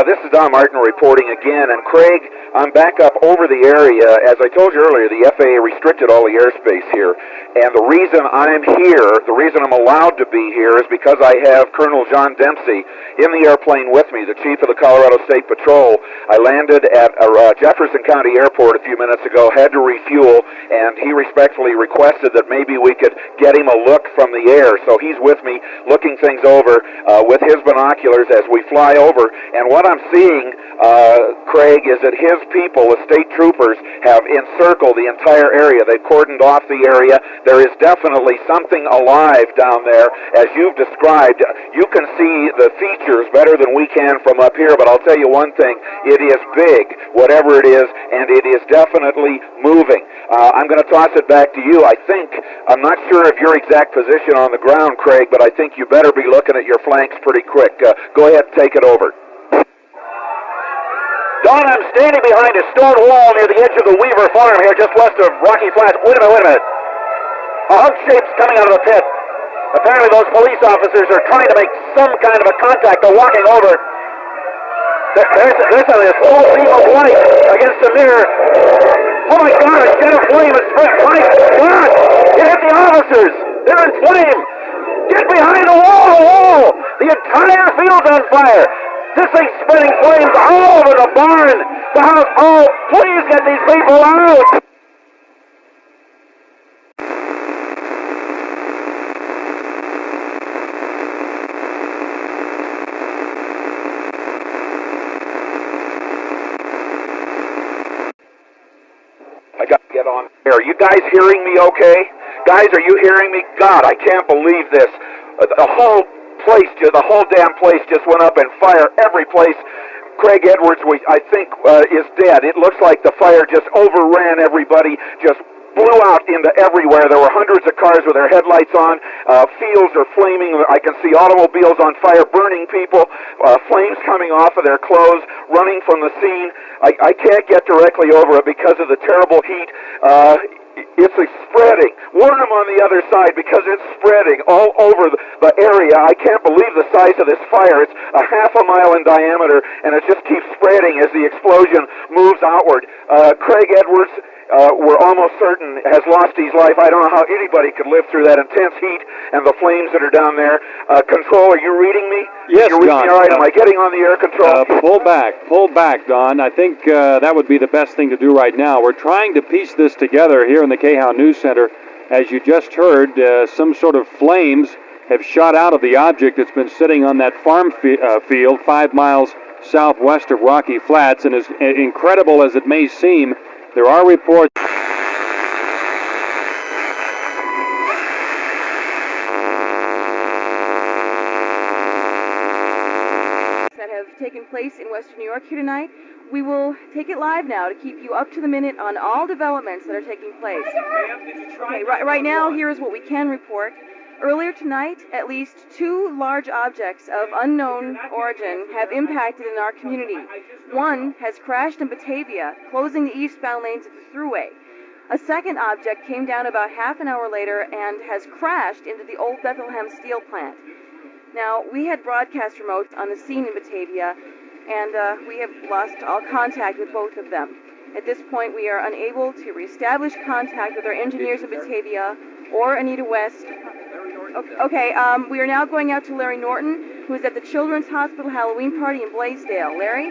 This is Don Martin reporting again, and Craig, I'm back up over the area. As I told you earlier, the FAA restricted all the airspace here, and the reason I'm here, the reason I'm allowed to be here, is because I have Colonel John Dempsey in the airplane with me, the chief of the Colorado State Patrol. I landed at Jefferson County Airport a few minutes ago, had to refuel, and he respectfully requested that maybe we could get him a look from the air. So he's with me, looking things over with his binoculars as we fly over. And what I'm seeing, Craig, is that his people, the state troopers, have encircled the entire area. They've cordoned off the area. There is definitely something alive down there, as you've described. You can see the features better than we can from up here, but I'll tell you one thing. It is big, whatever it is, and it is definitely moving. I'm going to toss it back to you. I'm not sure of your exact position on the ground, Craig, but I think you better be looking at your flanks pretty quick. Go ahead and take it over. Don, I'm standing behind a stone wall near the edge of the Weaver Farm here, just west of Rocky Flats. Wait a minute. A hunk shape's coming out of the pit. Apparently those police officers are trying to make some kind of a contact. They're walking over. There's a small beam of light against the mirror. Oh my God, a jet of flame is spread. My God, it hit the officers. They're in flame. Get behind the wall. The entire field's on fire. This thing's spreading flames all over the barn, the house. Oh, please get these people out. I got to get on air. Are you guys hearing me okay? Guys, are you hearing me? God, I can't believe this. The whole damn place just went up in fire. Every place. Craig Edwards, I think, is dead. It looks like the fire just overran everybody, just blew out into everywhere. There were hundreds of cars with their headlights on. Fields are flaming. I can see automobiles on fire, burning people, flames coming off of their clothes, running from the scene. I can't get directly over it because of the terrible heat. It's spreading. Warn them on the other side because it's spreading all over the area. I can't believe the size of this fire. It's a half a mile in diameter, and it just keeps spreading as the explosion moves outward. Craig Edwards, we're almost certain, has lost his life. I don't know how anybody could live through that intense heat and the flames that are down there. Control, are you reading me? Yes, You're reading Don. me all right? Am I getting on the air, Control? Pull back, Don. I think that would be the best thing to do right now. We're trying to piece this together here in the KHOW News Center. As you just heard, some sort of flames have shot out of the object that's been sitting on that farm field 5 miles southwest of Rocky Flats, and as incredible as it may seem, there are reports that have taken place in Western New York here tonight. We will take it live now to keep you up to the minute on all developments that are taking place. Okay, right now, here is what we can report. Earlier tonight, at least 2 large objects of unknown origin have impacted in our community. One has crashed in Batavia, closing the eastbound lanes of the thruway. A second object came down about half an hour later and has crashed into the old Bethlehem steel plant. Now, we had broadcast remotes on the scene in Batavia, and we have lost all contact with both of them. At this point, we are unable to reestablish contact with our engineers in Batavia or Anita West. Okay, we are now going out to Larry Norton, who is at the Children's Hospital Halloween party in Blaisdell. Larry?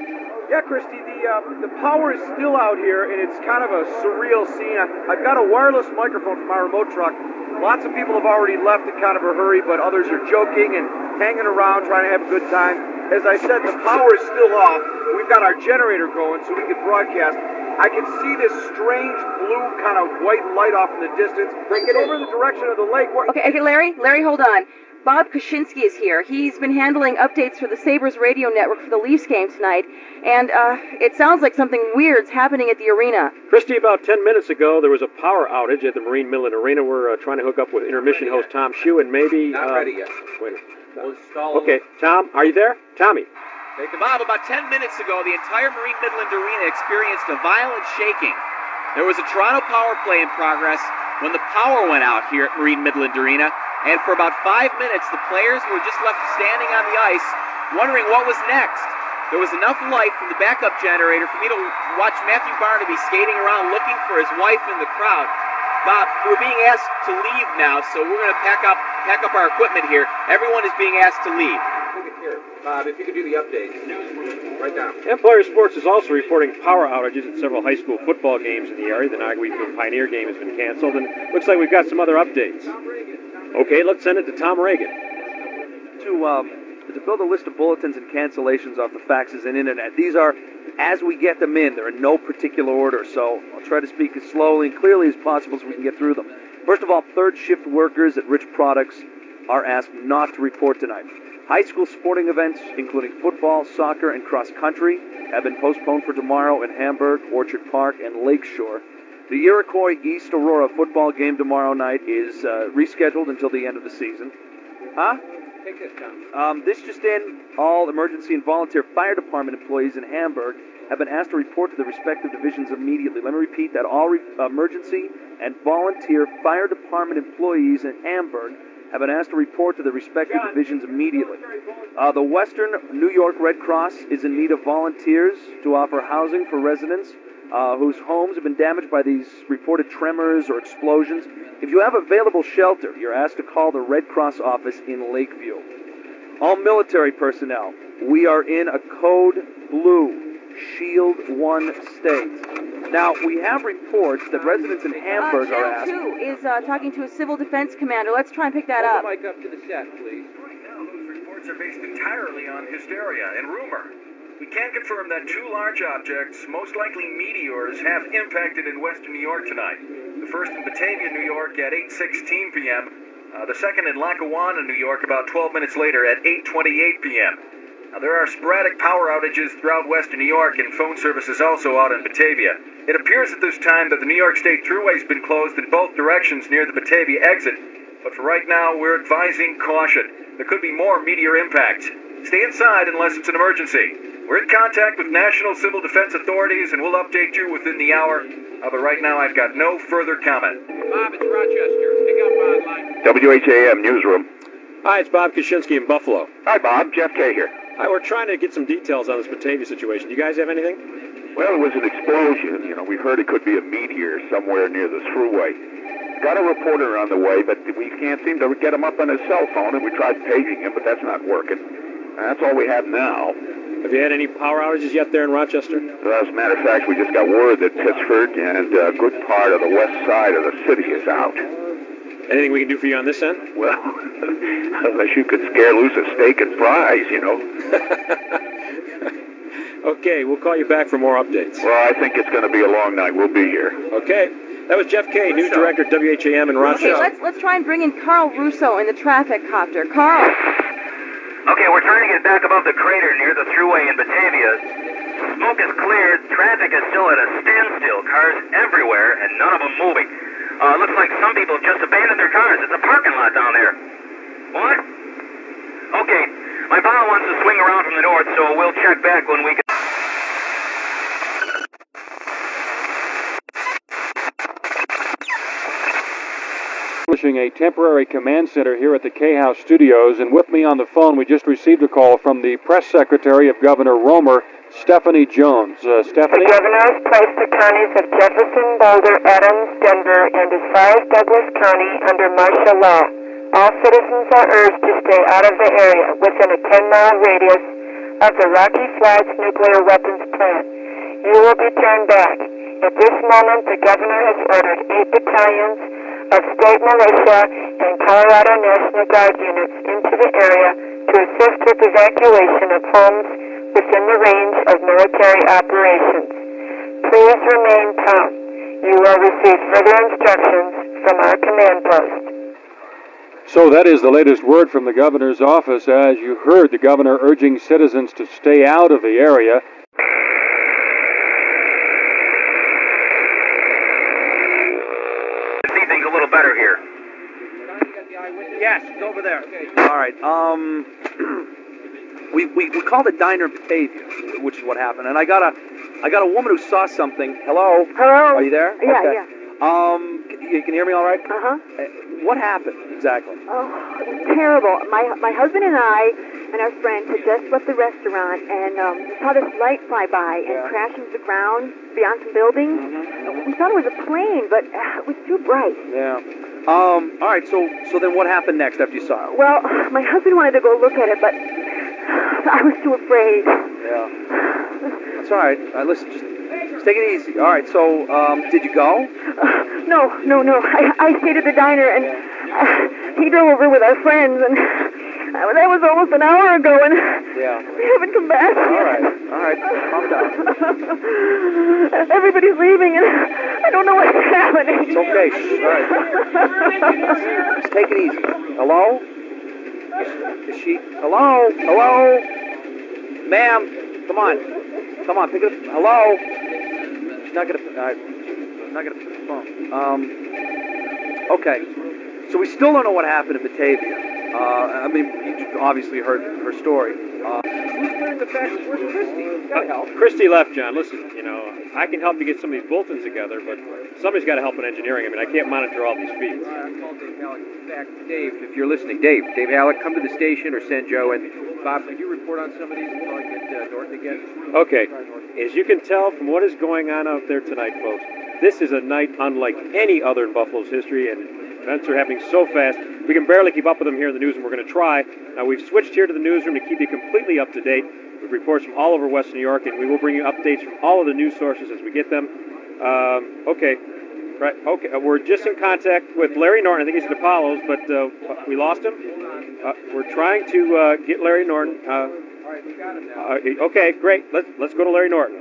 Yeah, Christy, the power is still out here, and it's kind of a surreal scene. I've got a wireless microphone from my remote truck. Lots of people have already left in kind of a hurry, but others are joking and hanging around, trying to have a good time. As I said, the power is still off. We've got our generator going so we can broadcast. I can see this strange blue kind of white light off in the distance. It's over in the direction of the lake. Okay, Larry, hold on. Bob Kaczynski is here. He's been handling updates for the Sabres radio network for the Leafs game tonight, and it sounds like something weird's happening at the arena. Christy, about 10 minutes ago, there was a power outage at the Marine Midland Arena. We're trying to hook up with intermission host Tom Shue, and maybe... Not ready yet. Wait. We'll install Okay, Tom, are you there? Tommy. Hey, Bob, about 10 minutes ago, the entire Marine Midland Arena experienced a violent shaking. There was a Toronto power play in progress when the power went out here at Marine Midland Arena, and for about 5 minutes, the players were just left standing on the ice, wondering what was next. There was enough light from the backup generator for me to watch Matthew Barnaby skating around looking for his wife in the crowd. Bob, we're being asked to leave now, so we're going to pack up our equipment here. Everyone is being asked to leave. Here, Bob, if you could do the update. Right down. Empire Sports is also reporting power outages at several high school football games in the area. The Nagawee Pioneer game has been canceled, and looks like we've got some other updates. Okay, let's send it to Tom Reagan. To build a list of bulletins and cancellations off the faxes and internet. These are as we get them in. They're in no particular order, so I'll try to speak as slowly and clearly as possible so we can get through them. First of all, third shift workers at Rich Products are asked not to report tonight. High school sporting events, including football, soccer, and cross country, have been postponed for tomorrow in Hamburg, Orchard Park, and Lakeshore. The Iroquois East Aurora football game tomorrow night is rescheduled until the end of the season. Huh? Take this, Tom. This just in, all emergency and volunteer fire department employees in Hamburg have been asked to report to the respective divisions immediately. Let me repeat that. All emergency and volunteer fire department employees in Hamburg have been asked to report to the respective divisions immediately. The Western New York Red Cross is in need of volunteers to offer housing for residents whose homes have been damaged by these reported tremors or explosions. If you have available shelter, you're asked to call the Red Cross office in Lakeview. All military personnel, we are in a code blue, Shield 1 state. Now, we have reports that residents in Hamburg are asked... Channel 2 is talking to a civil defense commander. Let's try and pick that up. Hold the mic up to the set, please. Right now, those reports are based entirely on hysteria and rumor. We can confirm that 2 large objects, most likely meteors, have impacted in western New York tonight. The first in Batavia, New York at 8:16 p.m. The second in Lackawanna, New York about 12 minutes later at 8:28 p.m. Now, there are sporadic power outages throughout western New York, and phone service is also out in Batavia. It appears at this time that the New York State Thruway's been closed in both directions near the Batavia exit, but for right now, we're advising caution. There could be more meteor impact. Stay inside unless it's an emergency. We're in contact with National Civil Defense authorities, and we'll update you within the hour. But right now, I've got no further comment. Bob, it's Rochester. Pick up on line. WHAM Newsroom. Hi, it's Bob Kaczynski in Buffalo. Hi, Bob. Jeff K. here. Hi, we're trying to get some details on this Batavia situation. Do you guys have anything? Well, it was an explosion. We heard it could be a meteor somewhere near the thruway. Got a reporter on the way, but we can't seem to get him up on his cell phone, and we tried paging him, but that's not working. That's all we have now. Have you had any power outages yet there in Rochester? Well, as a matter of fact, we just got word that Pittsford and a good part of the west side of the city is out. Anything we can do for you on this end? Well, unless you could scare loose a steak and fries, Okay, we'll call you back for more updates. Well, I think it's going to be a long night. We'll be here. Okay. That was Jeff K., news director at WHAM in Rochester. Okay, let's try and bring in Carl Russo in the traffic copter. Carl. Okay, we're trying to get back above the crater near the thruway in Batavia. Smoke is cleared. Traffic is still at a standstill. Cars everywhere, and none of them moving. Looks like some people just abandoned their cars. It's a parking lot down there. What? Okay, my pal wants to swing around from the north, so we'll check back when we get... Establishing a temporary command center here at the KHOW studios, and with me on the phone, we just received a call from the press secretary of Governor Romer, Stephanie Jones. Stephanie? The governor has placed the counties of Jefferson, Boulder, Adams, Denver, and as far as Douglas County under martial law. All citizens are urged to stay out of the area within a 10-mile radius of the Rocky Flats nuclear weapons plant. You will be turned back. At this moment, the governor has ordered 8 battalions of state militia and Colorado National Guard units into the area to assist with evacuation of homes within the range of military operations. Please remain calm. You will receive further instructions from our command post. So that is the latest word from the governor's office. As you heard, the governor urging citizens to stay out of the area. See things a little better here. Yes, it's over there. All right. We called a diner in Batavia, which is what happened, and I got a woman who saw something. Hello. Hello. Are you there? Yeah, okay. yeah. You can hear me all right? Uh-huh. What happened exactly? Oh, it was terrible. My husband and I and our friend had just left the restaurant, and we saw this light fly by and crash into the ground beyond some buildings. Mm-hmm. We thought it was a plane, but it was too bright. Yeah. All right. So then what happened next after you saw it? Well, my husband wanted to go look at it, but I was too afraid. Yeah. That's all right. Listen, just take it easy. All right. So did you go? No. I stayed at the diner, and he drove over with our friends, and that was almost an hour ago, and we haven't come back yet. All right. Calm down. Everybody's leaving, and I don't know what's happening. It's okay. All right. Just take it easy. Hello? Is she? Hello? Ma'am, come on, pick it up. Hello? She's not gonna pick up the phone. Okay. So we still don't know what happened in Batavia. I mean, you obviously heard her story. Who's clearing the fact? Where's Christy? Gotta help. Christy left, John. Listen, I can help you get some of these bulletins together, but somebody's got to help in engineering. I mean, I can't monitor all these feeds. I called Dave Halleck. In fact, Dave, if you're listening, Dave Halleck, come to the station or send Joe. And Bob, could you report on some of these until I get Norton again? Okay. As you can tell from what is going on out there tonight, folks, this is a night unlike any other in Buffalo's history, and events are happening so fast, we can barely keep up with them here in the newsroom. We're going to try. Now, we've switched here to the newsroom to keep you completely up to date with reports from all over Western New York, and we will bring you updates from all of the news sources as we get them. Okay. We're just in contact with Larry Norton. I think he's at Apollo's, but we lost him. We're trying to get Larry Norton. All right, we got him now. Okay, great. Let's go to Larry Norton.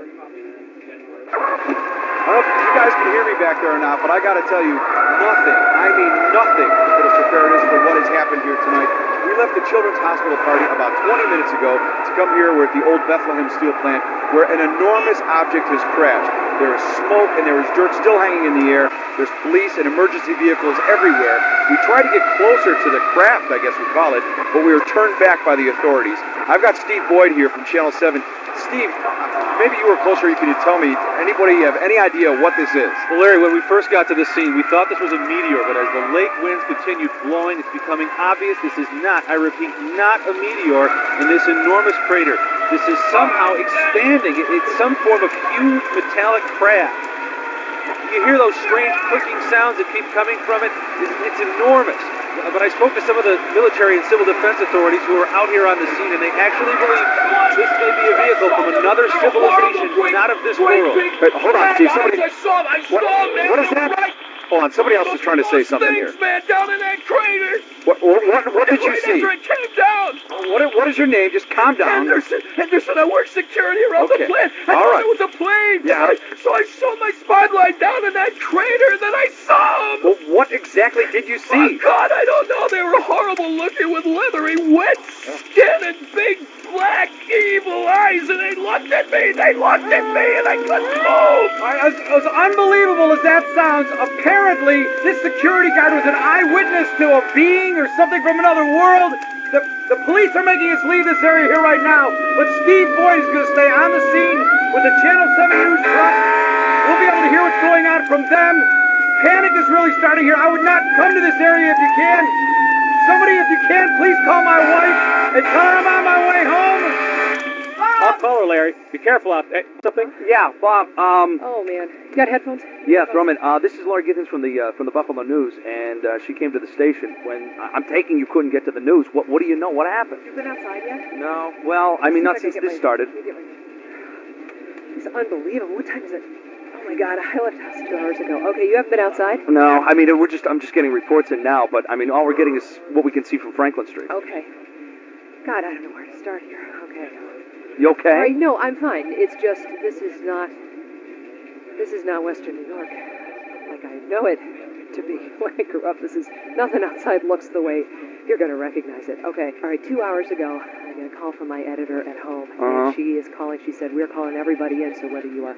I don't know if you guys can hear me back there or not, but I got to tell you, nothing, I mean nothing, could have prepared us for what has happened here tonight. We left the Children's Hospital party about 20 minutes ago to come here. We're at the old Bethlehem steel plant where an enormous object has crashed. There is smoke and there is dirt still hanging in the air. There's police and emergency vehicles everywhere. We tried to get closer to the craft, I guess we call it, but we were turned back by the authorities. I've got Steve Boyd here from Channel 7. Steve, maybe you were closer. Can you tell me, anybody have any idea what this is? Well, Larry, when we first got to the scene, we thought this was a meteor, but as the lake winds continued blowing, it's becoming obvious this is not, I repeat, not a meteor in this enormous crater. This is somehow expanding. It's some form of huge metallic craft. You hear those strange clicking sounds that keep coming from it. It's enormous. But I spoke to some of the military and civil defense authorities who are out here on the scene, and they actually believe this may be a vehicle from another civilization not of this world. Hold on, Steve. Somebody. I saw him, man. What is that? Right. Hold on. Somebody else is trying to say something here. Man, down in that crater. What did you see? After it came down. What is your name? Just calm down. Henderson, I work security around the plant. I All thought right. it was a plane. Yeah. So I saw my spotlight down in that crater, and then I saw him. Well, what exactly did you see? Oh, God, I don't know. They were horrible looking with leathery, wet skin and big, black, evil eyes, and they looked at me. And I couldn't move. As unbelievable as that sounds, apparently this security guard was an eyewitness to a being or something from another world. The police are making us leave this area here right now, but Steve Boyd is going to stay on the scene with the Channel 7 News truck. We'll be able to hear what's going on from them. Panic is really starting here. I would not come to this area if you can. Somebody, if you can, please call my wife and tell her I'm on my way home. I'll call her, Larry. Be careful out there. Something? Yeah, Bob. Oh man, you got headphones? Yeah, Thurman. This is Laura Gittins from the Buffalo News, and she came to the station when I'm taking you couldn't get to the news. What do you know? What happened? You've been outside yet? No. Well, I mean, not since this started. It's unbelievable. What time is it? Oh my God, I left the house 2 hours ago. Okay, you haven't been outside? No, I mean I'm just getting reports in now, but I mean all we're getting is what we can see from Franklin Street. Okay. God, I don't know where to start here. Okay. You okay? All right, no, I'm fine. It's just this is not Western New York like I know it to be when I grew up. This is nothing outside looks the way you're going to recognize it. Okay, all right. 2 hours ago, I got a call from my editor at home, and she is calling. She said we're calling everybody in. So whether you are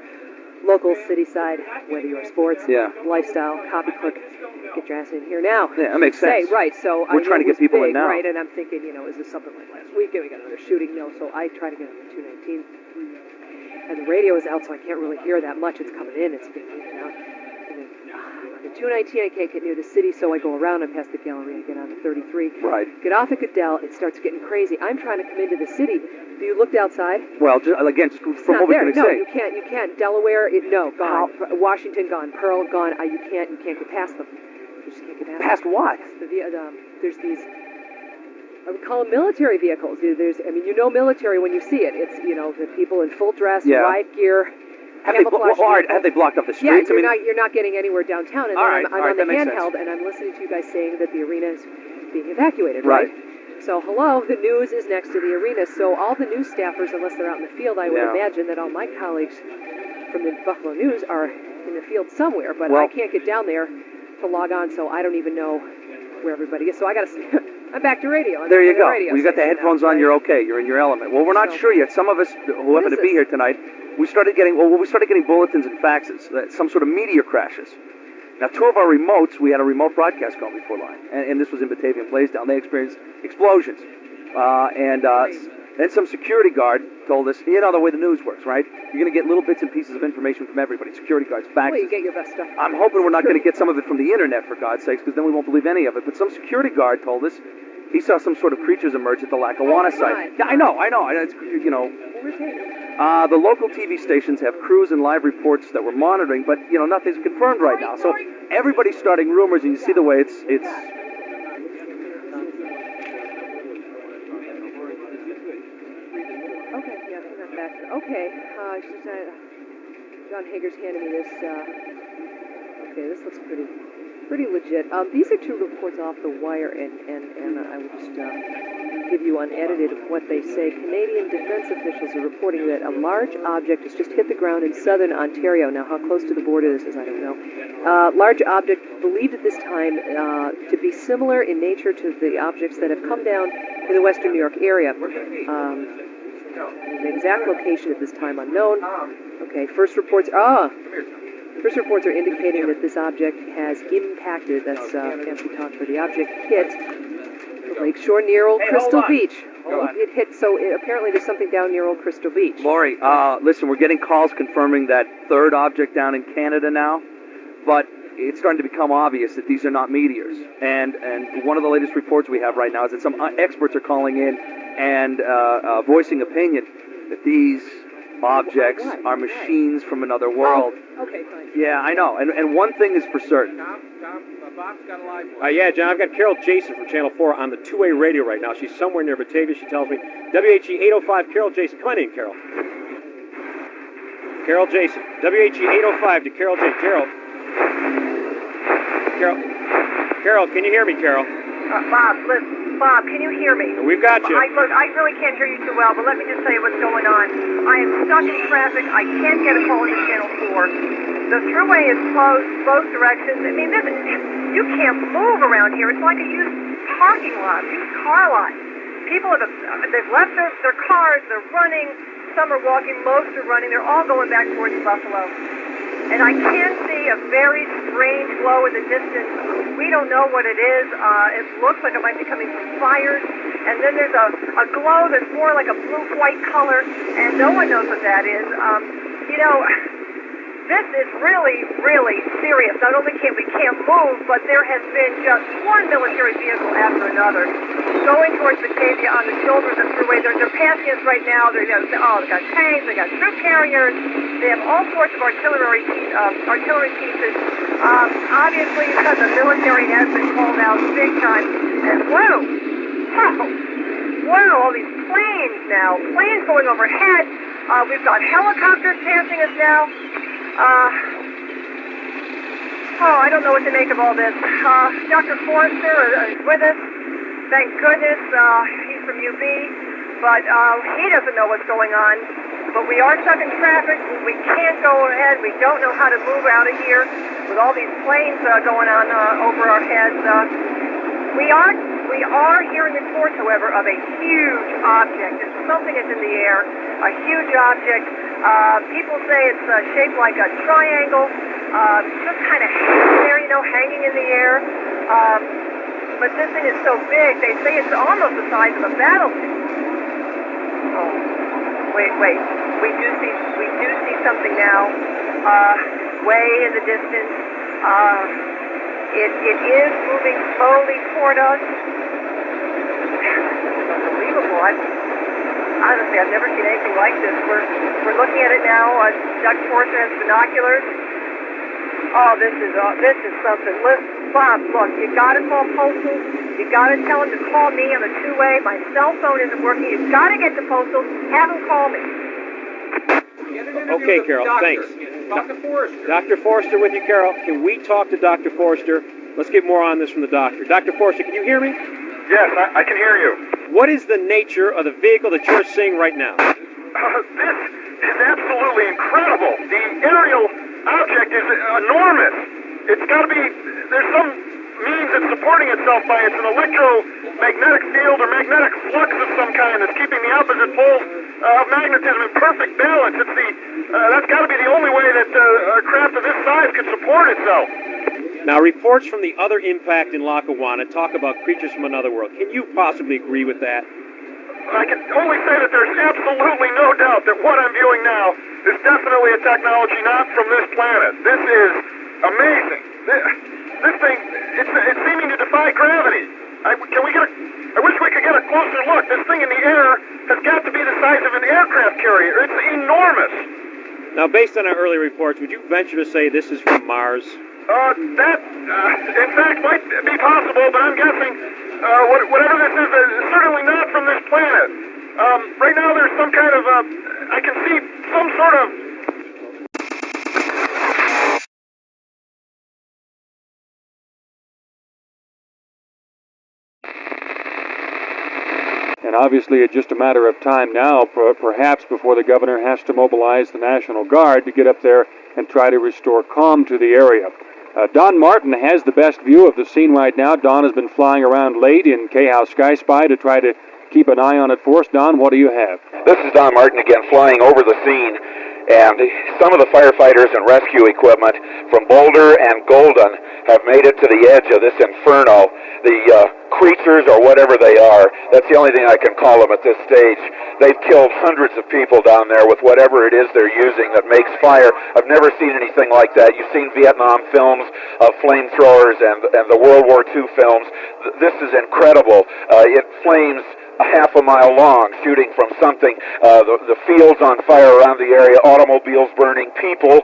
local, city side, whether you're sports, lifestyle, copy click, get your ass in here now. Yeah, that makes sense. Right, so we're trying to get people big, in now. Right, and I'm thinking, is this something like last weekend? We got another shooting? No, so I try to get on the 219. And the radio is out, so I can't really hear that much. It's coming in, it's being in and out. And then on the 219, I can't get near the city, so I go around and past the gallery and get on the 33. Right. Get off at Goodell, it starts getting crazy. I'm trying to come into the city. Have you looked outside? Well, just from what we can say. say. No, you can't. Delaware, gone. Washington, gone. Pearl, gone. You can't get past them. You just can't get past them. Past what? There's these, I would call them military vehicles. Military when you see it. It's, the people in full dress, riot gear. Have they blocked up the streets? Yeah, you're not getting anywhere downtown. And then I'm on the handheld, sense. and I'm listening to you guys saying that the arena is being evacuated, right? So, hello, the news is next to the arena. So all the news staffers, unless they're out in the field, I would imagine that all my colleagues from the Buffalo News are in the field somewhere. But I can't get down there to log on, so I don't even know where everybody is. So I got to. I'm back to radio. There you go. Well, you got the headphones on. You're okay. You're in your element. Well, we're not sure yet. Some of us who happen to be here tonight, we started getting bulletins and faxes that some sort of meteor crashes. Now, two of our remotes, we had a remote broadcast call before line, and this was in Batavia and Blaisdell. They experienced explosions, and some security guard told us, the way the news works, right? You're going to get little bits and pieces of information from everybody. Security guards, faxes. Well, you get your best stuff. I'm hoping we're not going to get some of it from the internet, for God's sakes, because then we won't believe any of it. But some security guard told us he saw some sort of creatures emerge at the Lackawanna site. Yeah, I know. It's, the local TV stations have crews and live reports that we're monitoring, but, nothing's confirmed right now. So everybody's starting rumors, and you see the way it's Okay, yeah, I'm not back. Okay, John Hager's handing me this. Okay, this looks pretty legit. These are two reports off the wire, and I will just give give you unedited of what they say. Canadian defense officials are reporting that a large object has just hit the ground in southern Ontario. Now, how close to the border this is, I don't know. Large object believed at this time to be similar in nature to the objects that have come down in the western New York area. The exact location at this time unknown. Okay, first reports are indicating that this object has impacted, that's fancy talk for the object, hit the lakeshore near Old Crystal Beach. It hit, so apparently there's something down near Old Crystal Beach. Lori, listen, we're getting calls confirming that third object down in Canada now, but it's starting to become obvious that these are not meteors. And one of the latest reports we have right now is that some experts are calling in and voicing opinion that these objects are machines from another world. Okay, fine. Yeah, I know. And one thing is for certain. Bob's got a live one. Yeah, John, I've got Carol Jason from Channel 4 on the two-way radio right now. She's somewhere near Batavia, she tells me. WHE 805, Carol Jason. Come on in, Carol. Carol Jason. WHE 805 to Carol Jason. Carol, can you hear me, Carol? Bob, listen. Bob, can you hear me? We've got you. I really can't hear you too well, but let me just tell you what's going on. I am stuck in traffic. I can't get a call into Channel 4. The thruway is closed, both directions. I mean, you can't move around here. It's like a used parking lot, used car lot. People they've left their cars. They're running. Some are walking. Most are running. They're all going back towards Buffalo. And I can see a very strange glow in the distance. We don't know what it is. It looks like it might be coming from fires. And then there's a glow that's more like a blue-white color, and no one knows what that is. This is really, really serious. Not only can't we move, but there has been just one military vehicle after another going towards Batavia on the shoulder of the thruway. They're passing us right now. They've got tanks, they got troop carriers, they have all sorts of artillery pieces. Obviously, because the military has been called out big time. And wow, all these planes now. Planes going overhead. We've got helicopters passing us now. I don't know what to make of all this. Dr. Forrester is with us. Thank goodness. He's from UB. But he doesn't know what's going on. But we are stuck in traffic. We can't go ahead. We don't know how to move out of here with all these planes going on over our heads. We are hearing reports, however, of a huge object. It's something that's in the air, a huge object. People say it's shaped like a triangle, just kind of hanging in the air. But this thing is so big, they say it's almost the size of a battlefield. Oh, wait. We do see something now, way in the distance. It is moving slowly toward us. It's unbelievable. Honestly, I've never seen anything like this. We're looking at it now. Dr. Forrester has binoculars. Oh, this is something. Listen, Bob, look, you gotta call Postal. You gotta tell him to call me on the two-way. My cell phone isn't working. You gotta get to Postal. Have him call me. Okay, Carol, thanks. Dr. Forrester. Dr. Forrester with you, Carol. Can we talk to Dr. Forrester? Let's get more on this from the doctor. Dr. Forrester, can you hear me? Yes, I can hear you. What is the nature of the vehicle that you're seeing right now? This is absolutely incredible. The aerial object is enormous. It's got to be, there's some means it's supporting itself by. It's an electromagnetic field or magnetic flux of some kind that's keeping the opposite poles of magnetism in perfect balance. That's got to be the only way that a craft of this size could support itself. Now, reports from the other impact in Lackawanna talk about creatures from another world. Can you possibly agree with that? I can only say that there's absolutely no doubt that what I'm viewing now is definitely a technology not from this planet. This is amazing. This thing, it's seeming to defy gravity. I wish we could get a closer look. This thing in the air has got to be the size of an aircraft carrier. It's enormous. Now, based on our earlier reports, would you venture to say this is from Mars? That, in fact, might be possible, but I'm guessing whatever this is certainly not from this planet. Right now there's some kind of, I can see some sort of... And And obviously it's just a matter of time now, perhaps before the governor has to mobilize the National Guard to get up there and try to restore calm to the area. Don Martin has the best view of the scene right now. Don has been flying around late in KHOW Sky Spy to try to keep an eye on it for us. Don, what do you have? This is Don Martin again, flying over the scene, and some of the firefighters and rescue equipment from Boulder and Golden have made it to the edge of this inferno. The creatures, or whatever they are, that's the only thing I can call them at this stage. They've killed hundreds of people down there with whatever it is they're using that makes fire. I've never seen anything like that. You've seen Vietnam films of flamethrowers and the World War II films. This is incredible. It flames a half a mile long, shooting from something. The fields on fire around the area, automobiles burning, people,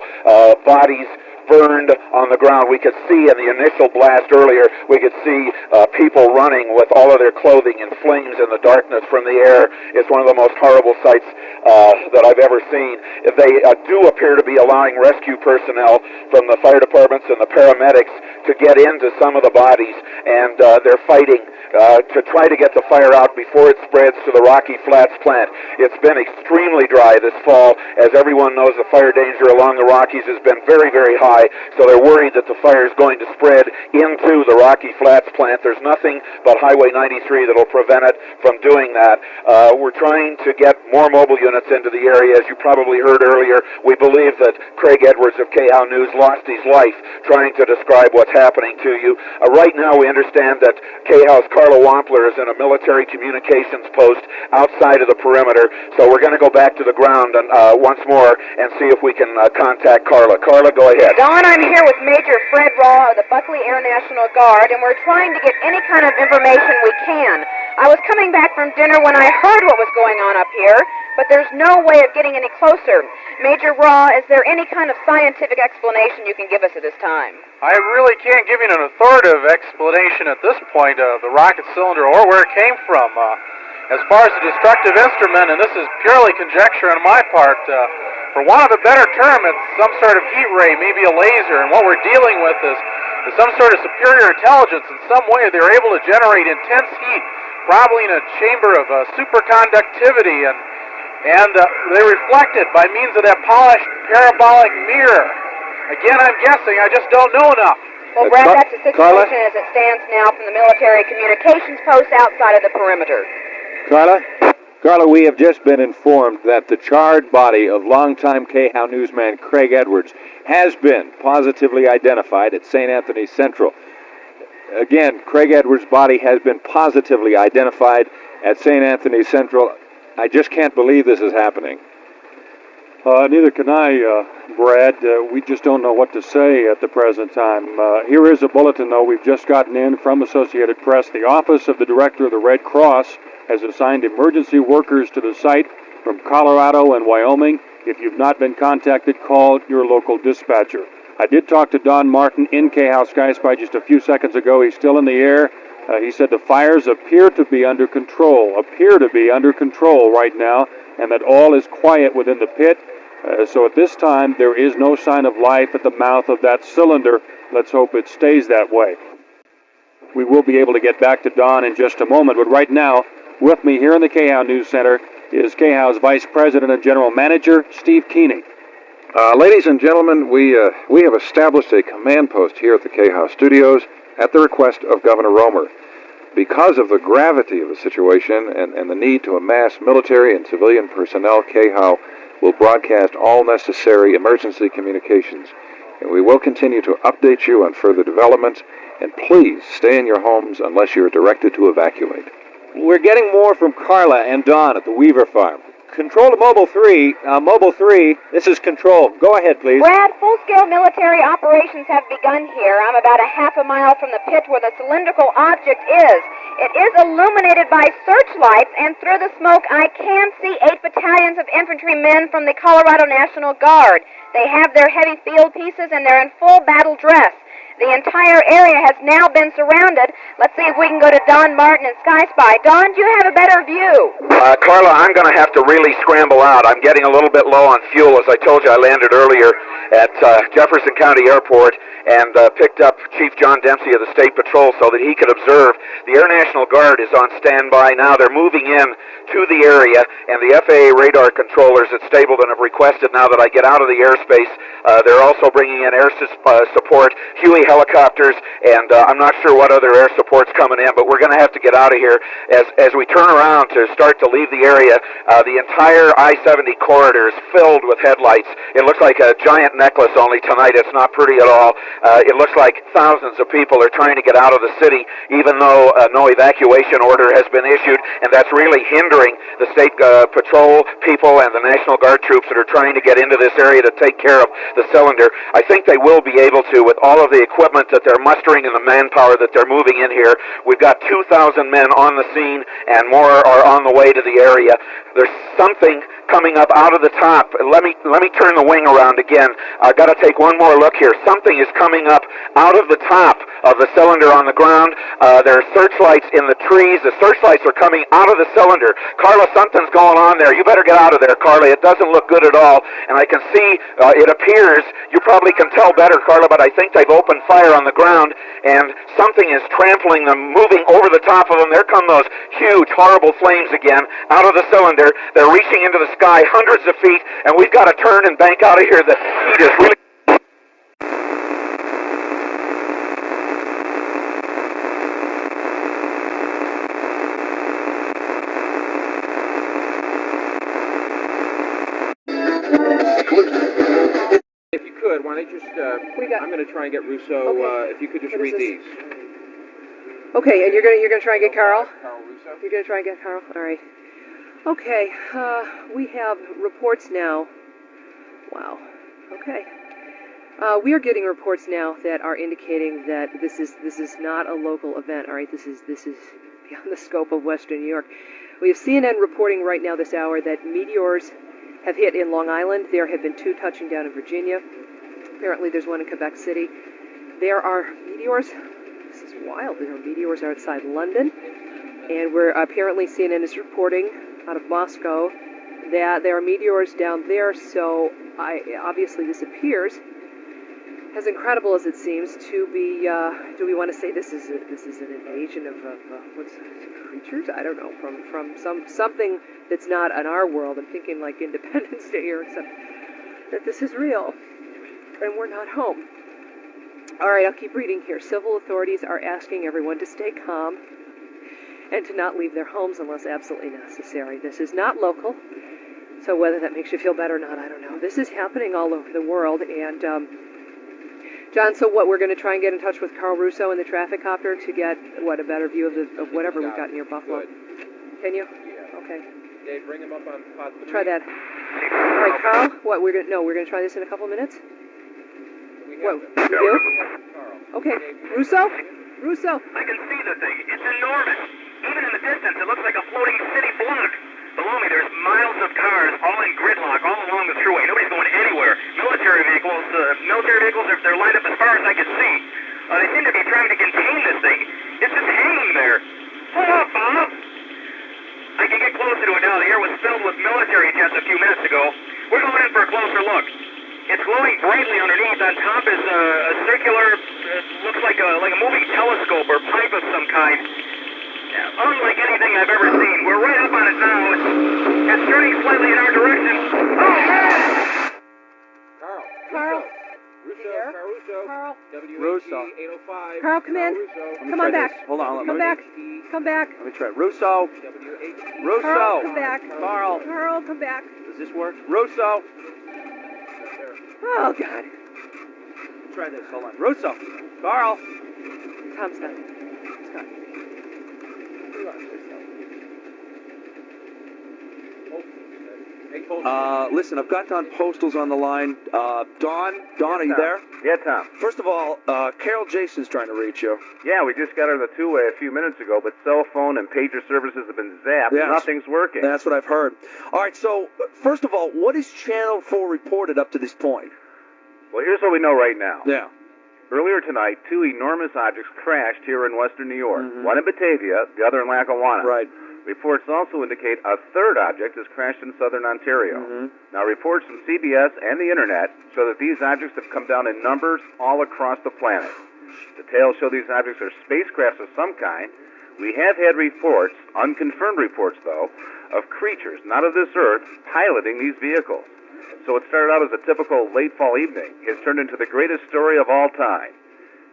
bodies burned on the ground. We could see in the initial blast earlier, we could see people running with all of their clothing in flames in the darkness from the air. It's one of the most horrible sights that I've ever seen. They do appear to be allowing rescue personnel from the fire departments and the paramedics to get into some of the bodies, and they're fighting to try to get the fire out before it spreads to the Rocky Flats plant. It's been extremely dry this fall. As everyone knows, the fire danger along the Rockies has been very, very high, so they're worried that the fire is going to spread into the Rocky Flats plant. There's nothing but Highway 93 that will prevent it from doing that. We're trying to get more mobile units into the area. As you probably heard earlier, we believe that Craig Edwards of KHOW News lost his life trying to describe what's happening to you. Right now we understand that KHOW's Carla Wampler is in a military communications post outside of the perimeter, so we're going to go back to the ground and once more and see if we can contact Carla. Carla, go ahead. Don, I'm here with Major Fred Raw of the Buckley Air National Guard, and we're trying to get any kind of information we can. I was coming back from dinner when I heard what was going on up here, but there's no way of getting any closer. Major Raw, is there any kind of scientific explanation you can give us at this time? I really can't give you an authoritative explanation at this point of the rocket cylinder or where it came from. As far as the destructive instrument, and this is purely conjecture on my part, for want of a better term, it's some sort of heat ray, maybe a laser, and what we're dealing with is some sort of superior intelligence. In some way, they're able to generate intense heat, probably in a chamber of superconductivity, and they reflect it by means of that polished parabolic mirror. Again, I'm guessing. I just don't know enough. Well, Brad, that's the situation as it stands now from the military communications post outside of the perimeter. Carla, we have just been informed that the charred body of longtime KHOW newsman Craig Edwards has been positively identified at St. Anthony Central. Again, Craig Edwards' body has been positively identified at St. Anthony Central. I just can't believe this is happening. Neither can I, Brad. We just don't know what to say at the present time. Here is a bulletin, though, we've just gotten in from Associated Press. The Office of the Director of the Red Cross has assigned emergency workers to the site from Colorado and Wyoming. If you've not been contacted, call your local dispatcher. I did talk to Don Martin in KHOW Sky Spy just a few seconds ago. He's still in the air. He said the fires appear to be under control right now, and that all is quiet within the pit. So at this time, there is no sign of life at the mouth of that cylinder. Let's hope it stays that way. We will be able to get back to Don in just a moment, but right now, with me here in the KHOW News Center is KHOW's Vice President and General Manager, Steve Keeney. Ladies and gentlemen, we have established a command post here at the KHOW studios at the request of Governor Romer. Because of the gravity of the situation and the need to amass military and civilian personnel, KHOW will broadcast all necessary emergency communications. And we will continue to update you on further developments. And please stay in your homes unless you're directed to evacuate. We're getting more from Carla and Don at the Weaver Farm. Control to Mobile 3. Mobile 3, this is Control. Go ahead, please. Brad, full-scale military operations have begun here. I'm about a half a mile from the pit where the cylindrical object is. It is illuminated by searchlights, and through the smoke I can see 8 battalions of infantrymen from the Colorado National Guard. They have their heavy field pieces, and they're in full battle dress. The entire area has now been surrounded. Let's see if we can go to Don Martin and Sky Spy. Don, do you have a better view? Carla, I'm going to have to really scramble out. I'm getting a little bit low on fuel. As I told you, I landed earlier at Jefferson County Airport and picked up Chief John Dempsey of the State Patrol so that he could observe. The Air National Guard is on standby now. They're moving in to the area, and the FAA radar controllers at Stapleton have requested now that I get out of the airspace. They're also bringing in air support, Huey helicopters, and I'm not sure what other air support's coming in, but we're going to have to get out of here. As we turn around to start to leave the area, the entire I-70 corridor is filled with headlights. It looks like a giant necklace, only tonight it's not pretty at all. It looks like thousands of people are trying to get out of the city, even though no evacuation order has been issued, and that's really hindering the State Patrol people and the National Guard troops that are trying to get into this area to take care of the cylinder. I think they will be able to with all of the equipment that they're mustering and the manpower that they're moving in here. We've got 2,000 men on the scene, and more are on the way to the area. There's something coming up out of the top. Let me turn the wing around again. I've got to take one more look here. Something is coming up out of the top of the cylinder on the ground. There are searchlights in the trees. The searchlights are coming out of the cylinder. Carla, something's going on there. You better get out of there, Carla. It doesn't look good at all. And I can see, it appears, you probably can tell better, Carla, but I think they've opened fire on the ground, and something is trampling them, moving over the top of them. There come those huge, horrible flames again out of the cylinder. They're reaching into the sky hundreds of feet, and we've got to turn and bank out of here. The heat is really... If you could, why don't you just, I'm going to try and get Russo, if you could just read these. Okay, and you're gonna try and get Carl? Carl Russo? You're gonna try and get Carl? All right. Okay, we have reports now. Wow. Okay. We are getting reports now that are indicating that this is not a local event. All right, this is beyond the scope of Western New York. We have CNN reporting right now this hour that meteors have hit in Long Island. There have been 2 touching down in Virginia. Apparently, there's one in Quebec City. There are meteors. This is wild. There are meteors outside London, and apparently CNN is reporting out of Moscow that there are meteors down there. So obviously this appears, as incredible as it seems, to be. Do we want to say this is an invasion of what's creatures? I don't know, from something that's not in our world. I'm thinking like Independence Day here, except that this is real, and we're not home. All right, I'll keep reading here. Civil authorities are asking everyone to stay calm and to not leave their homes unless absolutely necessary. This is not local, so whether that makes you feel better or not, I don't know. This is happening all over the world, and John, so what, we're going to try and get in touch with Carl Russo in the traffic copter to get, a better view of whatever we've got near Buffalo? Good. Can you? Yeah. Okay. Dave, bring him up on pod 3. Try that. All right, Carl, what, we're going to try this in a couple of minutes? What, you do? Okay, Russo? Russo? I can see the thing. It's enormous. Even in the distance, it looks like a floating city block. Below me, there's miles of cars, all in gridlock, all along the thruway. Nobody's going anywhere. Military vehicles, they're lined up as far as I can see. They seem to be trying to contain this thing. It's just hanging there. Pull up, Bob. I can get closer to it now. The air was filled with military jets a few minutes ago. We're going in for a closer look. It's glowing brightly underneath. On top is a circular, looks like a moving telescope or pipe of some kind. Unlike anything I've ever seen. We're right up on it now. It's turning slightly in our direction. Oh, man! Carl? Carl. Russo. 805. Carl, come in. Come on back. Hold on. Come back. Come back. Let me try. Russo. Carl, come back. Carl. Carl, come back. Does this work? Russo. Oh, God. Try this. Hold on. Russo. Carl. Tom's not. Scott. Listen, I've got Don Postal's on the line. Don, are you there? Yeah, Tom. First of all, Carol Jason's trying to reach you. Yeah, we just got her on the two-way a few minutes ago, but cell phone and pager services have been zapped. Yes. Nothing's working. That's what I've heard. All right, so, first of all, what is Channel 4 reported up to this point? Well, here's what we know right now. Yeah. Earlier tonight, two enormous objects crashed here in western New York. One in Batavia, the other in Lackawanna. Right. Reports also indicate a third object has crashed in southern Ontario. Now, reports from CBS and the Internet show that these objects have come down in numbers all across the planet. Details show these objects are spacecrafts of some kind. We have had reports, unconfirmed reports though, of creatures not of this earth piloting these vehicles. So what started out as a typical late fall evening has turned into the greatest story of all time.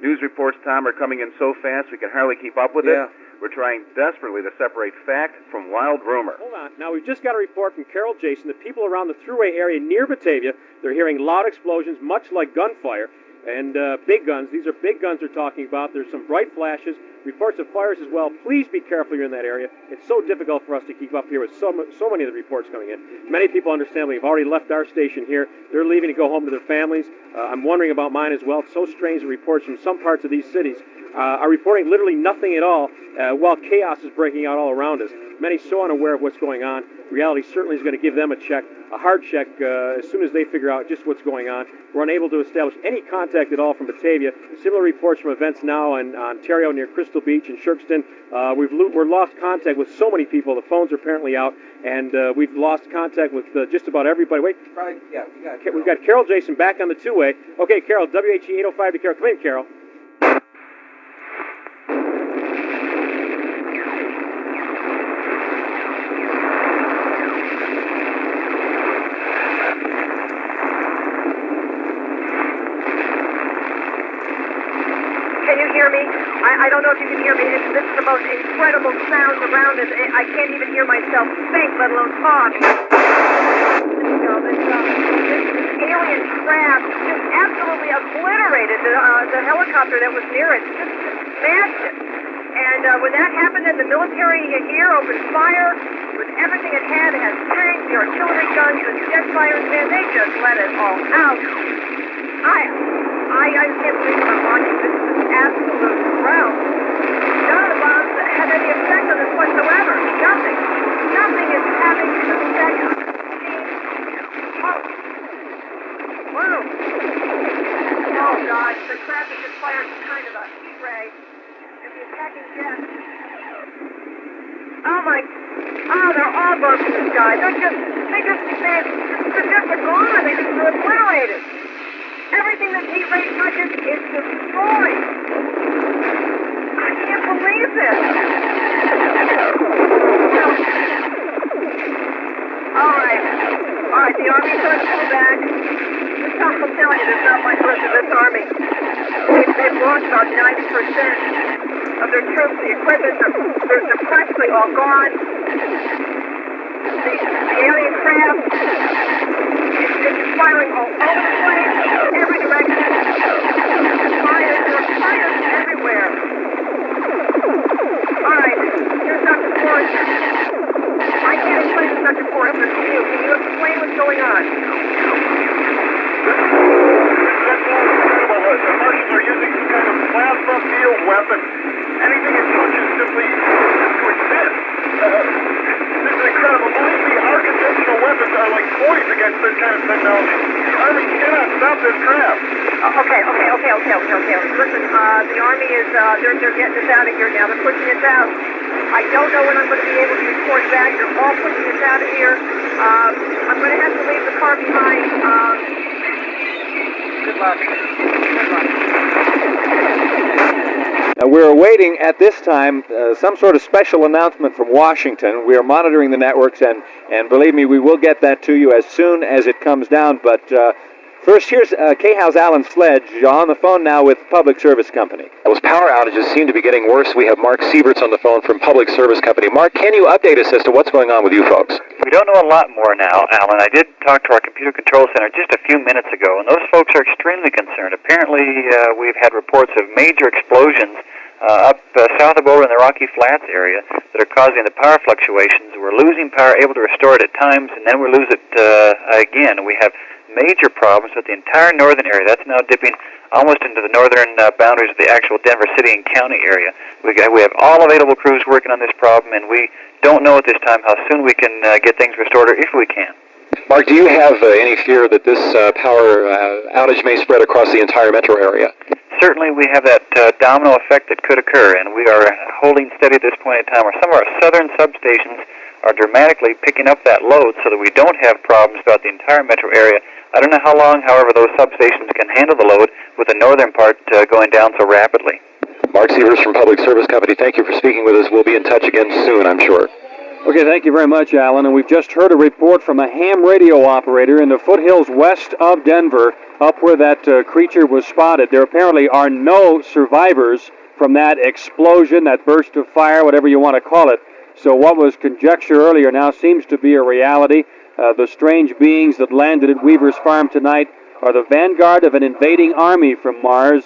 News reports, Tom, are coming in so fast we can hardly keep up with it. We're trying desperately to separate fact from wild rumor. Hold on. Now, we've just got a report from Carol Jason that people around the Thruway area near Batavia, they're hearing loud explosions, much like gunfire, and big guns. These are big guns they're talking about. There's some bright flashes, reports of fires as well. Please be careful you're in that area. It's so difficult for us to keep up here with so many of the reports coming in. Many people, understandably, have already left our station here. They're leaving to go home to their families. I'm wondering about mine as well. It's so strange the reports from some parts of these cities are reporting literally nothing at all while chaos is breaking out all around us. Many so unaware of what's going on. Reality certainly is going to give them a check, a hard check, as soon as they figure out just what's going on. We're unable to establish any contact at all from Batavia. Similar reports from events now in Ontario near Crystal Beach and Shirkston. We're lost contact with so many people. The phones are apparently out, and we've lost contact with just about everybody. Wait, we've got Carol Jason back on the two-way. Okay, Carol, WHE 805 to Carol. Come in, Carol. I don't know if you can hear me. This is the most incredible sound around us. I can't even hear myself think, let alone talk. This alien craft just absolutely obliterated the helicopter that was near it. Just smashed it. And when that happened, then the military here opened fire with everything it had. It had tanks, the artillery guns, the jet fighters. Man, they just let it all out. I can't believe I'm watching this. Absolute rout. None of the bombs had any effect on this whatsoever. Nothing. Nothing is having an effect on the team. Wow. Oh, God. The craft has just fired kind of a heat ray. And the attacking jet. Oh, my. Oh, they're all burnt in the sky. They're just gone. They just were obliterated. Everything that heat ray touches is destroyed. I can't believe this. All right, the Army's going to pull back. I'm telling you, there's not much left of this Army. They've lost about 90% of their troops. The equipment, they're practically all gone. The alien craft is firing all over the place, every direction. Fires, there are fires everywhere. All right, here's Dr. Forrester. I can't explain this, Dr. Forrester, to you. Can you explain what's going on? The Martians are using some kind of plasma field weapon. Anything it touches simply ceases to exist. This is incredible. Believe me, our conventional weapons are like toys against this kind of technology. The Army cannot stop this craft. Okay. Listen, the Army is, they're getting us out of here now. They're pushing us out. I don't know when I'm going to be able to report back. They're all pushing us out of here. I'm going to have to leave the car behind. Good luck. Now, we're awaiting at this time some sort of special announcement from Washington. We are monitoring the networks, and believe me, we will get that to you as soon as it comes down. But first, here's KHOW's Alan Sledge on the phone now with Public Service Company. Those power outages seem to be getting worse. We have Mark Sieverts on the phone from Public Service Company. Mark, can you update us as to what's going on with you folks? We don't know a lot more now, Alan. I did talk to our computer control center just a few minutes ago, and those folks are extremely concerned. Apparently, we've had reports of major explosions up south of over in the Rocky Flats area that are causing the power fluctuations. We're losing power, able to restore it at times, and then we lose it again. We have major problems with the entire northern area. That's now dipping almost into the northern boundaries of the actual Denver City and County area. We have all available crews working on this problem, and we don't know at this time how soon we can get things restored, or if we can. Mark, do you have any fear that this power outage may spread across the entire metro area? certainly we have that domino effect that could occur, and we are holding steady at this point in time where some of our southern substations are dramatically picking up that load so that we don't have problems throughout the entire metro area. I don't know how long, however, those substations can handle the load with the northern part going down so rapidly. Mark Sievers from Public Service Company, thank you for speaking with us. We'll be in touch again soon, I'm sure. Okay, thank you very much, Alan. And we've just heard a report from a ham radio operator in the foothills west of Denver, up where that creature was spotted. There apparently are no survivors from that explosion, that burst of fire, whatever you want to call it. So what was conjecture earlier now seems to be a reality. The strange beings that landed at Weaver's Farm tonight are the vanguard of an invading army from Mars.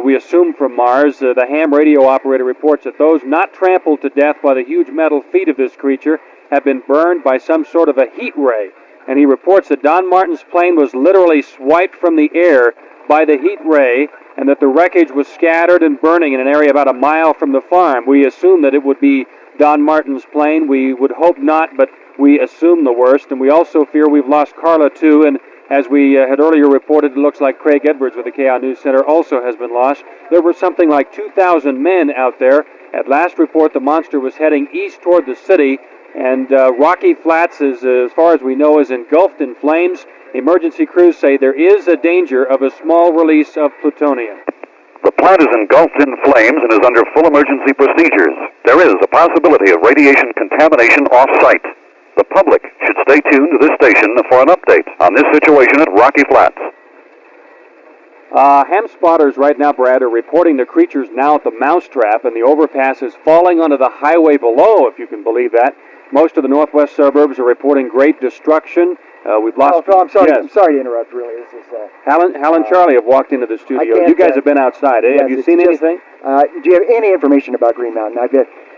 We assume from Mars. The ham radio operator reports that those not trampled to death by the huge metal feet of this creature have been burned by some sort of a heat ray. And he reports that Don Martin's plane was literally swiped from the air by the heat ray, and that the wreckage was scattered and burning in an area about a mile from the farm. We assume that it would be Don Martin's plane. We would hope not, but we assume the worst. And we also fear we've lost Carla, too. And as we had earlier reported, it looks like Craig Edwards with the KHOW News Center also has been lost. There were something like 2,000 men out there. At last report, the monster was heading east toward the city, and Rocky Flats, as far as we know, is engulfed in flames. Emergency crews say there is a danger of a small release of plutonium. The plant is engulfed in flames and is under full emergency procedures. There is a possibility of radiation contamination off-site. The public should stay tuned to this station for an update on this situation at Rocky Flats. Ham spotters right now, Brad, are reporting the creatures now at the mousetrap, and the overpass is falling onto the highway below, if you can believe that. Most of the northwest suburbs are reporting great destruction. We've lost... Oh, I'm sorry. Yes. I'm sorry to interrupt, really. This is... Hal and Charlie have walked into the studio. You guys have been outside. Yes, have you seen anything? Do you have any information about Green Mountain?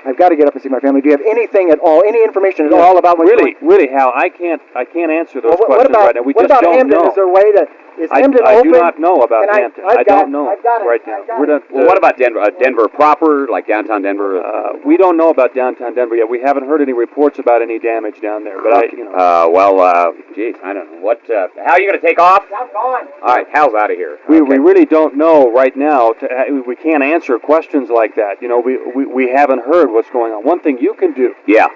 I've got to get up and see my family. Do you have anything at all, any information at all about what's going on? Really, Hal, I can't answer those questions right now. We just don't Hampton? know. Is there a way to... Is Hampton I open? do not know about Hampton. I don't know right now. Well, what about Denver? Denver proper, like downtown Denver? We don't know about downtown Denver yet. We haven't heard any reports about any damage down there. But geez, I don't know. What? Hal, are you going to take off? I'm gone. All right, Hal's out of here. We really don't know right now. We can't answer questions like that. You know, we haven't heard what's going on. One thing you can do. Yeah.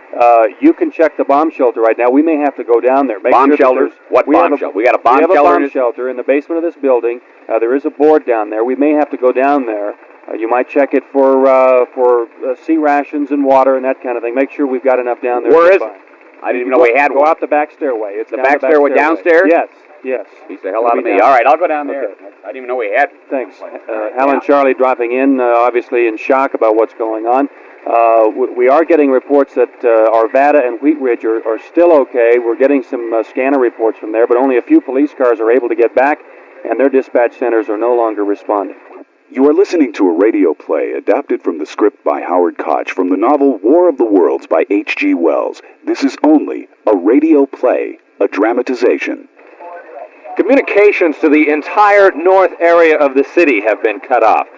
You can check the bomb shelter right now. We may have to go down there. Bomb shelters? What bomb shelter? We got a bomb shelter? We have a bomb shelter in the basement of this building. There is a board down there. We may have to go down there. You might check it for sea rations and water and that kind of thing. Make sure we've got enough down there. Where is it? I didn't even know we had one. Go out the back stairway. It's the back stairway downstairs? Yes. Beats the hell out of me. All right, I'll go down there. Okay. I didn't even know we had. Thanks. Hal and Charlie dropping in, obviously in shock about what's going on. We are getting reports that Arvada and Wheat Ridge are still okay. We're getting some scanner reports from there, but only a few police cars are able to get back, and their dispatch centers are no longer responding. You are listening to a radio play adapted from the script by Howard Koch from the novel War of the Worlds by H.G. Wells. This is only a radio play, a dramatization. Communications to the entire north area of the city have been cut off.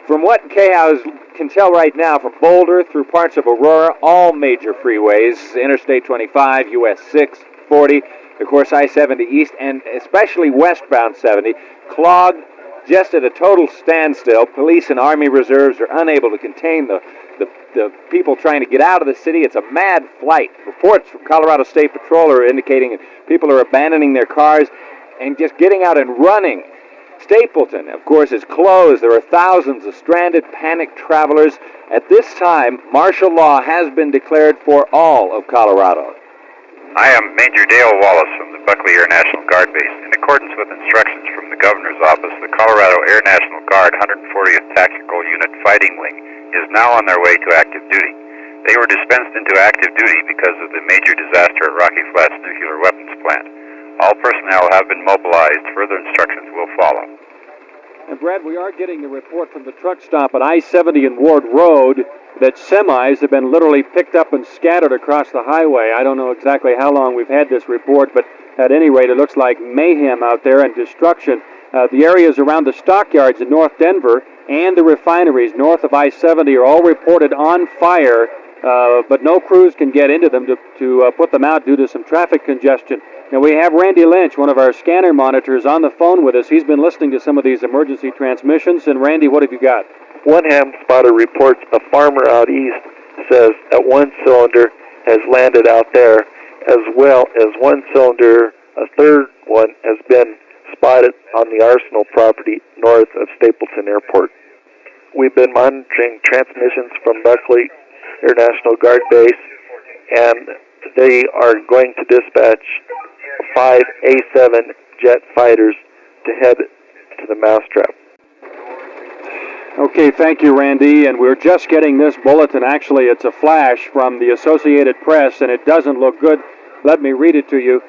From what KHOW can tell right now, from Boulder through parts of Aurora, all major freeways, Interstate 25, US 6, 40, of course I-70 East, and especially westbound 70, clogged just at a total standstill. Police and Army reserves are unable to contain the people trying to get out of the city. It's a mad flight. Reports from Colorado State Patrol are indicating that people are abandoning their cars and just getting out and running. Stapleton, of course, is closed. There are thousands of stranded, panicked travelers. At this time, martial law has been declared for all of Colorado. I am Major Dale Wallace from the Buckley Air National Guard Base. In accordance with instructions from the Governor's Office, the Colorado Air National Guard 140th Tactical Unit Fighting Wing is now on their way to active duty. They were dispensed into active duty because of the major disaster at Rocky Flats Nuclear Weapons Plant. All personnel have been mobilized. Further instructions will follow. And Brad, we are getting the report from the truck stop at I-70 and Ward Road that semis have been literally picked up and scattered across the highway. I don't know exactly how long we've had this report, but at any rate, it looks like mayhem out there and destruction. The areas around the stockyards in North Denver and the refineries north of I-70 are all reported on fire. but no crews can get into them to put them out due to some traffic congestion. Now, we have Randy Lynch, one of our scanner monitors, on the phone with us. He's been listening to some of these emergency transmissions. And, Randy, what have you got? One ham spotter reports a farmer out east says that one cylinder has landed out there, as well as one cylinder, a third one, has been spotted on the Arsenal property north of Stapleton Airport. We've been monitoring transmissions from Buckley Air National Guard Base, and they are going to dispatch 5 A-7 jet fighters to head to the mousetrap. Okay, thank you, Randy. And we're just getting this bulletin. Actually, it's a flash from the Associated Press, and it doesn't look good. Let me read it to you.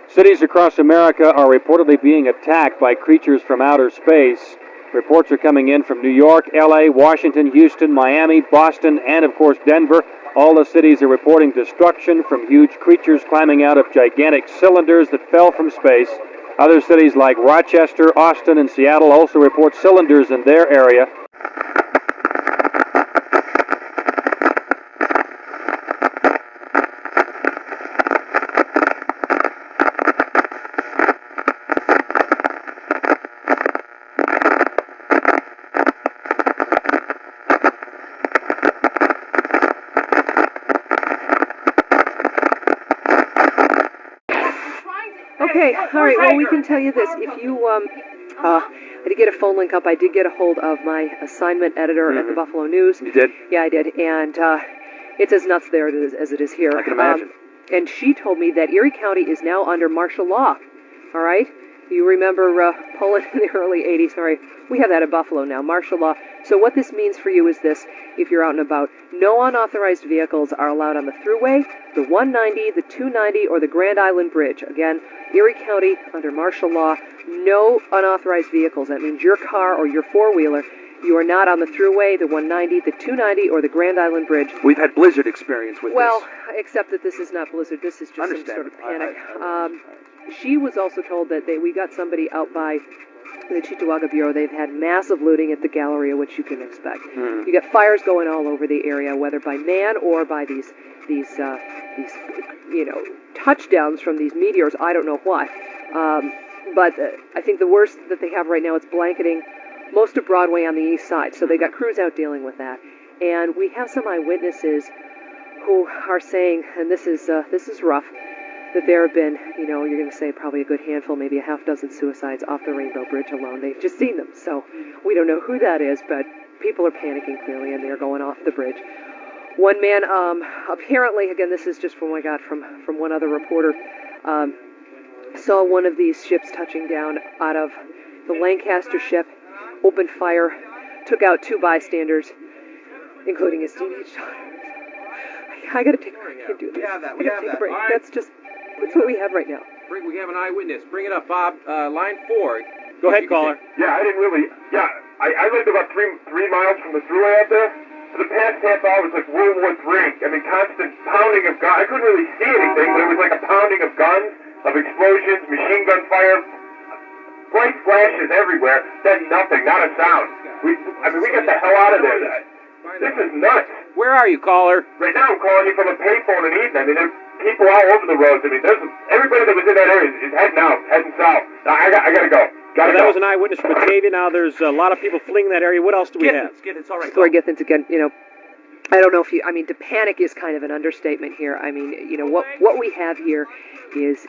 Cities across America are reportedly being attacked by creatures from outer space. Reports are coming in from New York, L.A., Washington, Houston, Miami, Boston, and, of course, Denver. All the cities are reporting destruction from huge creatures climbing out of gigantic cylinders that fell from space. Other cities like Rochester, Austin, and Seattle also report cylinders in their area. Okay, all right, well, we can tell you this. If you, I did get a phone link up. I did get a hold of my assignment editor at the Buffalo News. You did? Yeah, I did. And it's as nuts there as it is here. I can imagine. And she told me that Erie County is now under martial law. All right? You remember Poland in the early 80s. All right, we have that in Buffalo now, martial law. So what this means for you is this, if you're out and about, no unauthorized vehicles are allowed on the Thruway, the 190, the 290, or the Grand Island Bridge. Again, Erie County under martial law, no unauthorized vehicles. That means your car or your four-wheeler, you are not on the Thruway, the 190, the 290, or the Grand Island Bridge. We've had blizzard experience with this. Except that this is not blizzard. This is just some sort of panic. She was also told that we got somebody out by the Cheektowaga Bureau. They've had massive looting at the Galleria, which you can expect. You get fires going all over the area, whether by man or by these touchdowns from these meteors. I don't know why. But I think the worst that they have right now is blanketing most of Broadway on the east side. So they got crews out dealing with that. And we have some eyewitnesses who are saying, and this is rough, that there have been, you're going to say probably a good handful, maybe a half dozen suicides off the Rainbow Bridge alone. They've just seen them. So we don't know who that is, but people are panicking clearly, and they're going off the bridge. One man, apparently, again, this is just from what I got from one other reporter, saw one of these ships touching down out of the Lancaster ship, opened fire, took out 2 bystanders, including his teenage daughter. I gotta take a break. I can't do this. We have that. I gotta take a break. Right. That's what we have right now. We have an eyewitness. Bring it up, Bob. Line 4. Go ahead, caller. Yeah, I didn't really. Yeah, I lived about three miles from the Thruway out there. For the past half hour, it was like World War III. I mean, constant pounding of guns. I couldn't really see anything, but it was like a pounding of guns, of explosions, machine gun fire, bright flashes everywhere. Then nothing, not a sound. We got the hell out of there. This is nuts. Where are you, caller? Right now, I'm calling you from a payphone in Eden. I mean, there's people all over the roads. I mean, everybody that was in that area is heading out, heading south. Now, I gotta go. That was an eyewitness from Batavia. Now there's a lot of people fleeing that area. What else do we have? It's all right. Story Githens again. I don't know if you. I mean, to panic is kind of an understatement here. I mean, what we have here is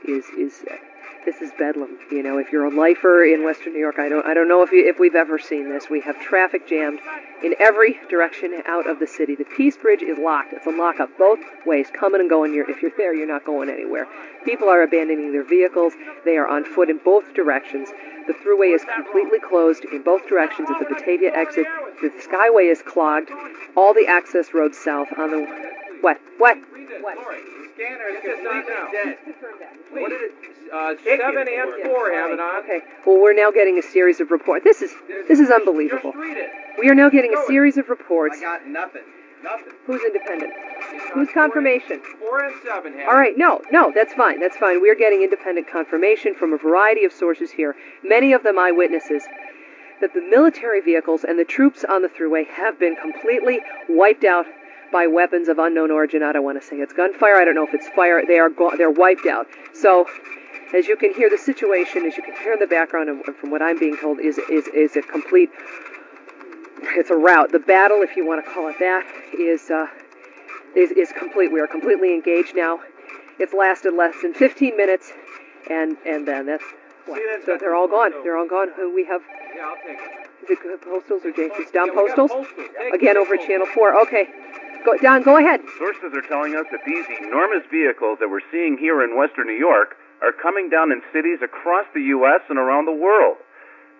this is bedlam. If you're a lifer in Western New York, I don't know if we've ever seen this. We have traffic jammed in every direction out of the city. The Peace Bridge is locked. It's a lockup both ways, coming and going. If you're there, you're not going anywhere. People are abandoning their vehicles. They are on foot in both directions. The Thruway is completely closed in both directions at the Batavia exit. The Skyway is clogged. All the access roads south on the... What? Scanner is completely dead. What did it? 7 and 4 have it on. Okay. Well, we're now getting a series of reports. This is unbelievable. Just read it. We are now getting a series of reports. I got nothing. Who's independent? Who's confirmation? 4 and 7 have. All right. No, that's fine. That's fine. We are getting independent confirmation from a variety of sources here. Many of them eyewitnesses. That the military vehicles and the troops on the Thruway have been completely wiped out by weapons of unknown origin. I don't want to say it's gunfire. I don't know if it's fire. They are they're wiped out. So, as you can hear, the situation, as you can hear in the background, and from what I'm being told, is a complete. It's a rout. The battle, if you want to call it that, is complete. We are completely engaged now. It's lasted less than 15 minutes, and then that's what. So they're all gone. They're all gone. We have. Yeah, I'll take it. Is it Postals or Yankees? Down Postals? Again, over at Channel 4. Okay. Don, go ahead. Sources are telling us that these enormous vehicles that we're seeing here in western New York are coming down in cities across the U.S. and around the world.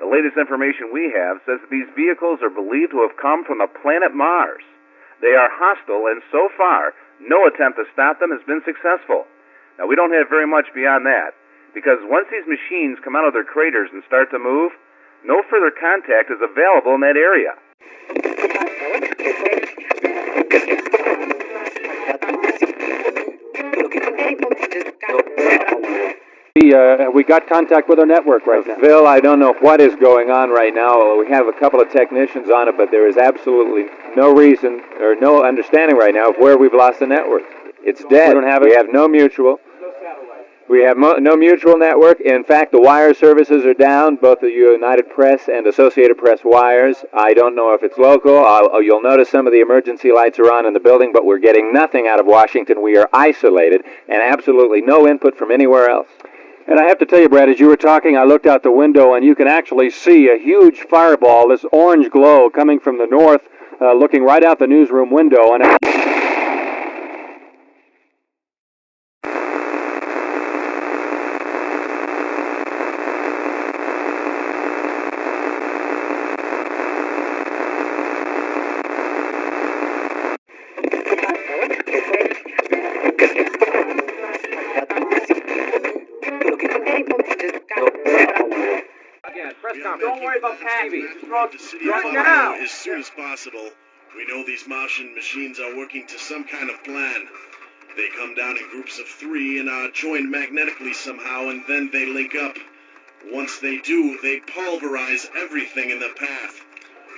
The latest information we have says that these vehicles are believed to have come from the planet Mars. They are hostile, and so far, no attempt to stop them has been successful. Now, we don't have very much beyond that, because once these machines come out of their craters and start to move, no further contact is available in that area. We got contact with our network right now. Phil, I don't know what is going on right now. We have a couple of technicians on it, but there is absolutely no reason or no understanding right now of where we've lost the network. It's dead. We don't have it. We have no mutual. We have no mutual network. In fact, the wire services are down, both the United Press and Associated Press wires. I don't know if it's local. You'll notice some of the emergency lights are on in the building, but we're getting nothing out of Washington. We are isolated and absolutely no input from anywhere else. And I have to tell you, Brad, as you were talking, I looked out the window, and you can actually see a huge fireball, this orange glow coming from the north, looking right out the newsroom window. And Don't worry about Pappy. The city of Buffalo as soon as possible. We know these Martian machines are working to some kind of plan. They come down in groups of 3 and are joined magnetically somehow, and then they link up. Once they do, they pulverize everything in their path.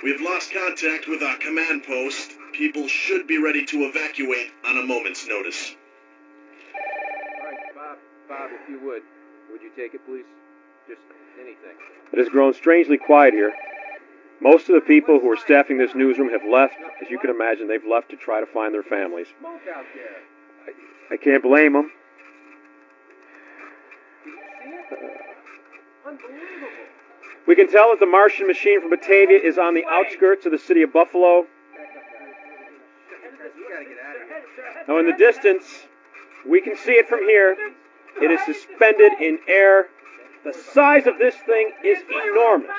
We've lost contact with our command post. People should be ready to evacuate on a moment's notice. All right, Bob, if you would you take it, please? Just anything. It has grown strangely quiet here. Most of the people who are staffing this newsroom have left. As you can imagine, they've left to try to find their families. Smoke out there. I can't blame them. Unbelievable. We can tell that the Martian machine from Batavia is on the outskirts of the city of Buffalo. Now, in the distance, we can see it from here. It is suspended in air. The size of this thing is enormous.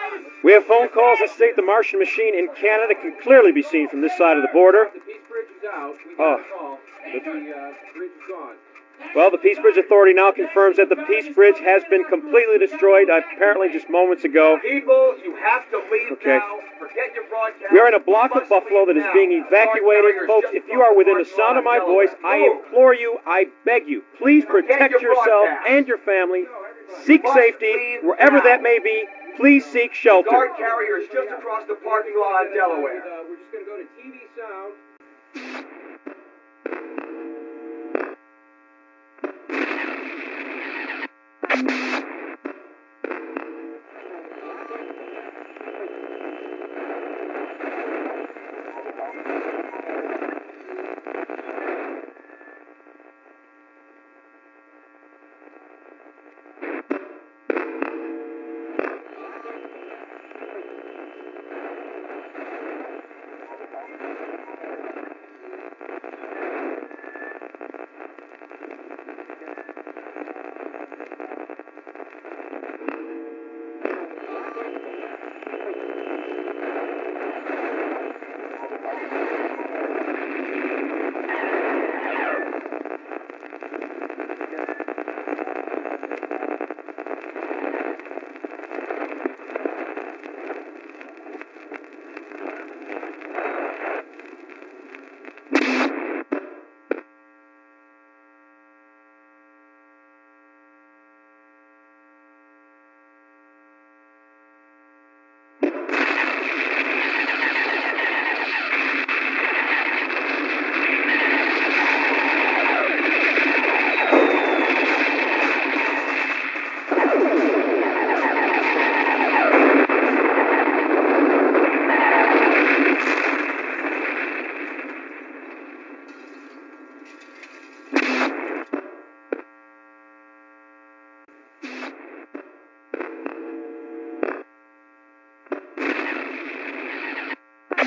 We have phone calls that state the Martian machine in Canada can clearly be seen from this side of the border. The Peace Bridge is out. We got a call. The bridge is gone. Well, the Peace Bridge Authority now confirms that the Peace Bridge has been completely destroyed, apparently just moments ago. People, you have to leave now. Forget your broadcast. We are in a block of Buffalo that is being evacuated. Folks, if you are within the sound of my voice, I implore you, I beg you, please protect yourself and your family. Seek safety, wherever that may be. Please seek shelter. Guard carrier is just across the parking lot in Delaware. We're just going to go to TV Sound.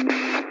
News.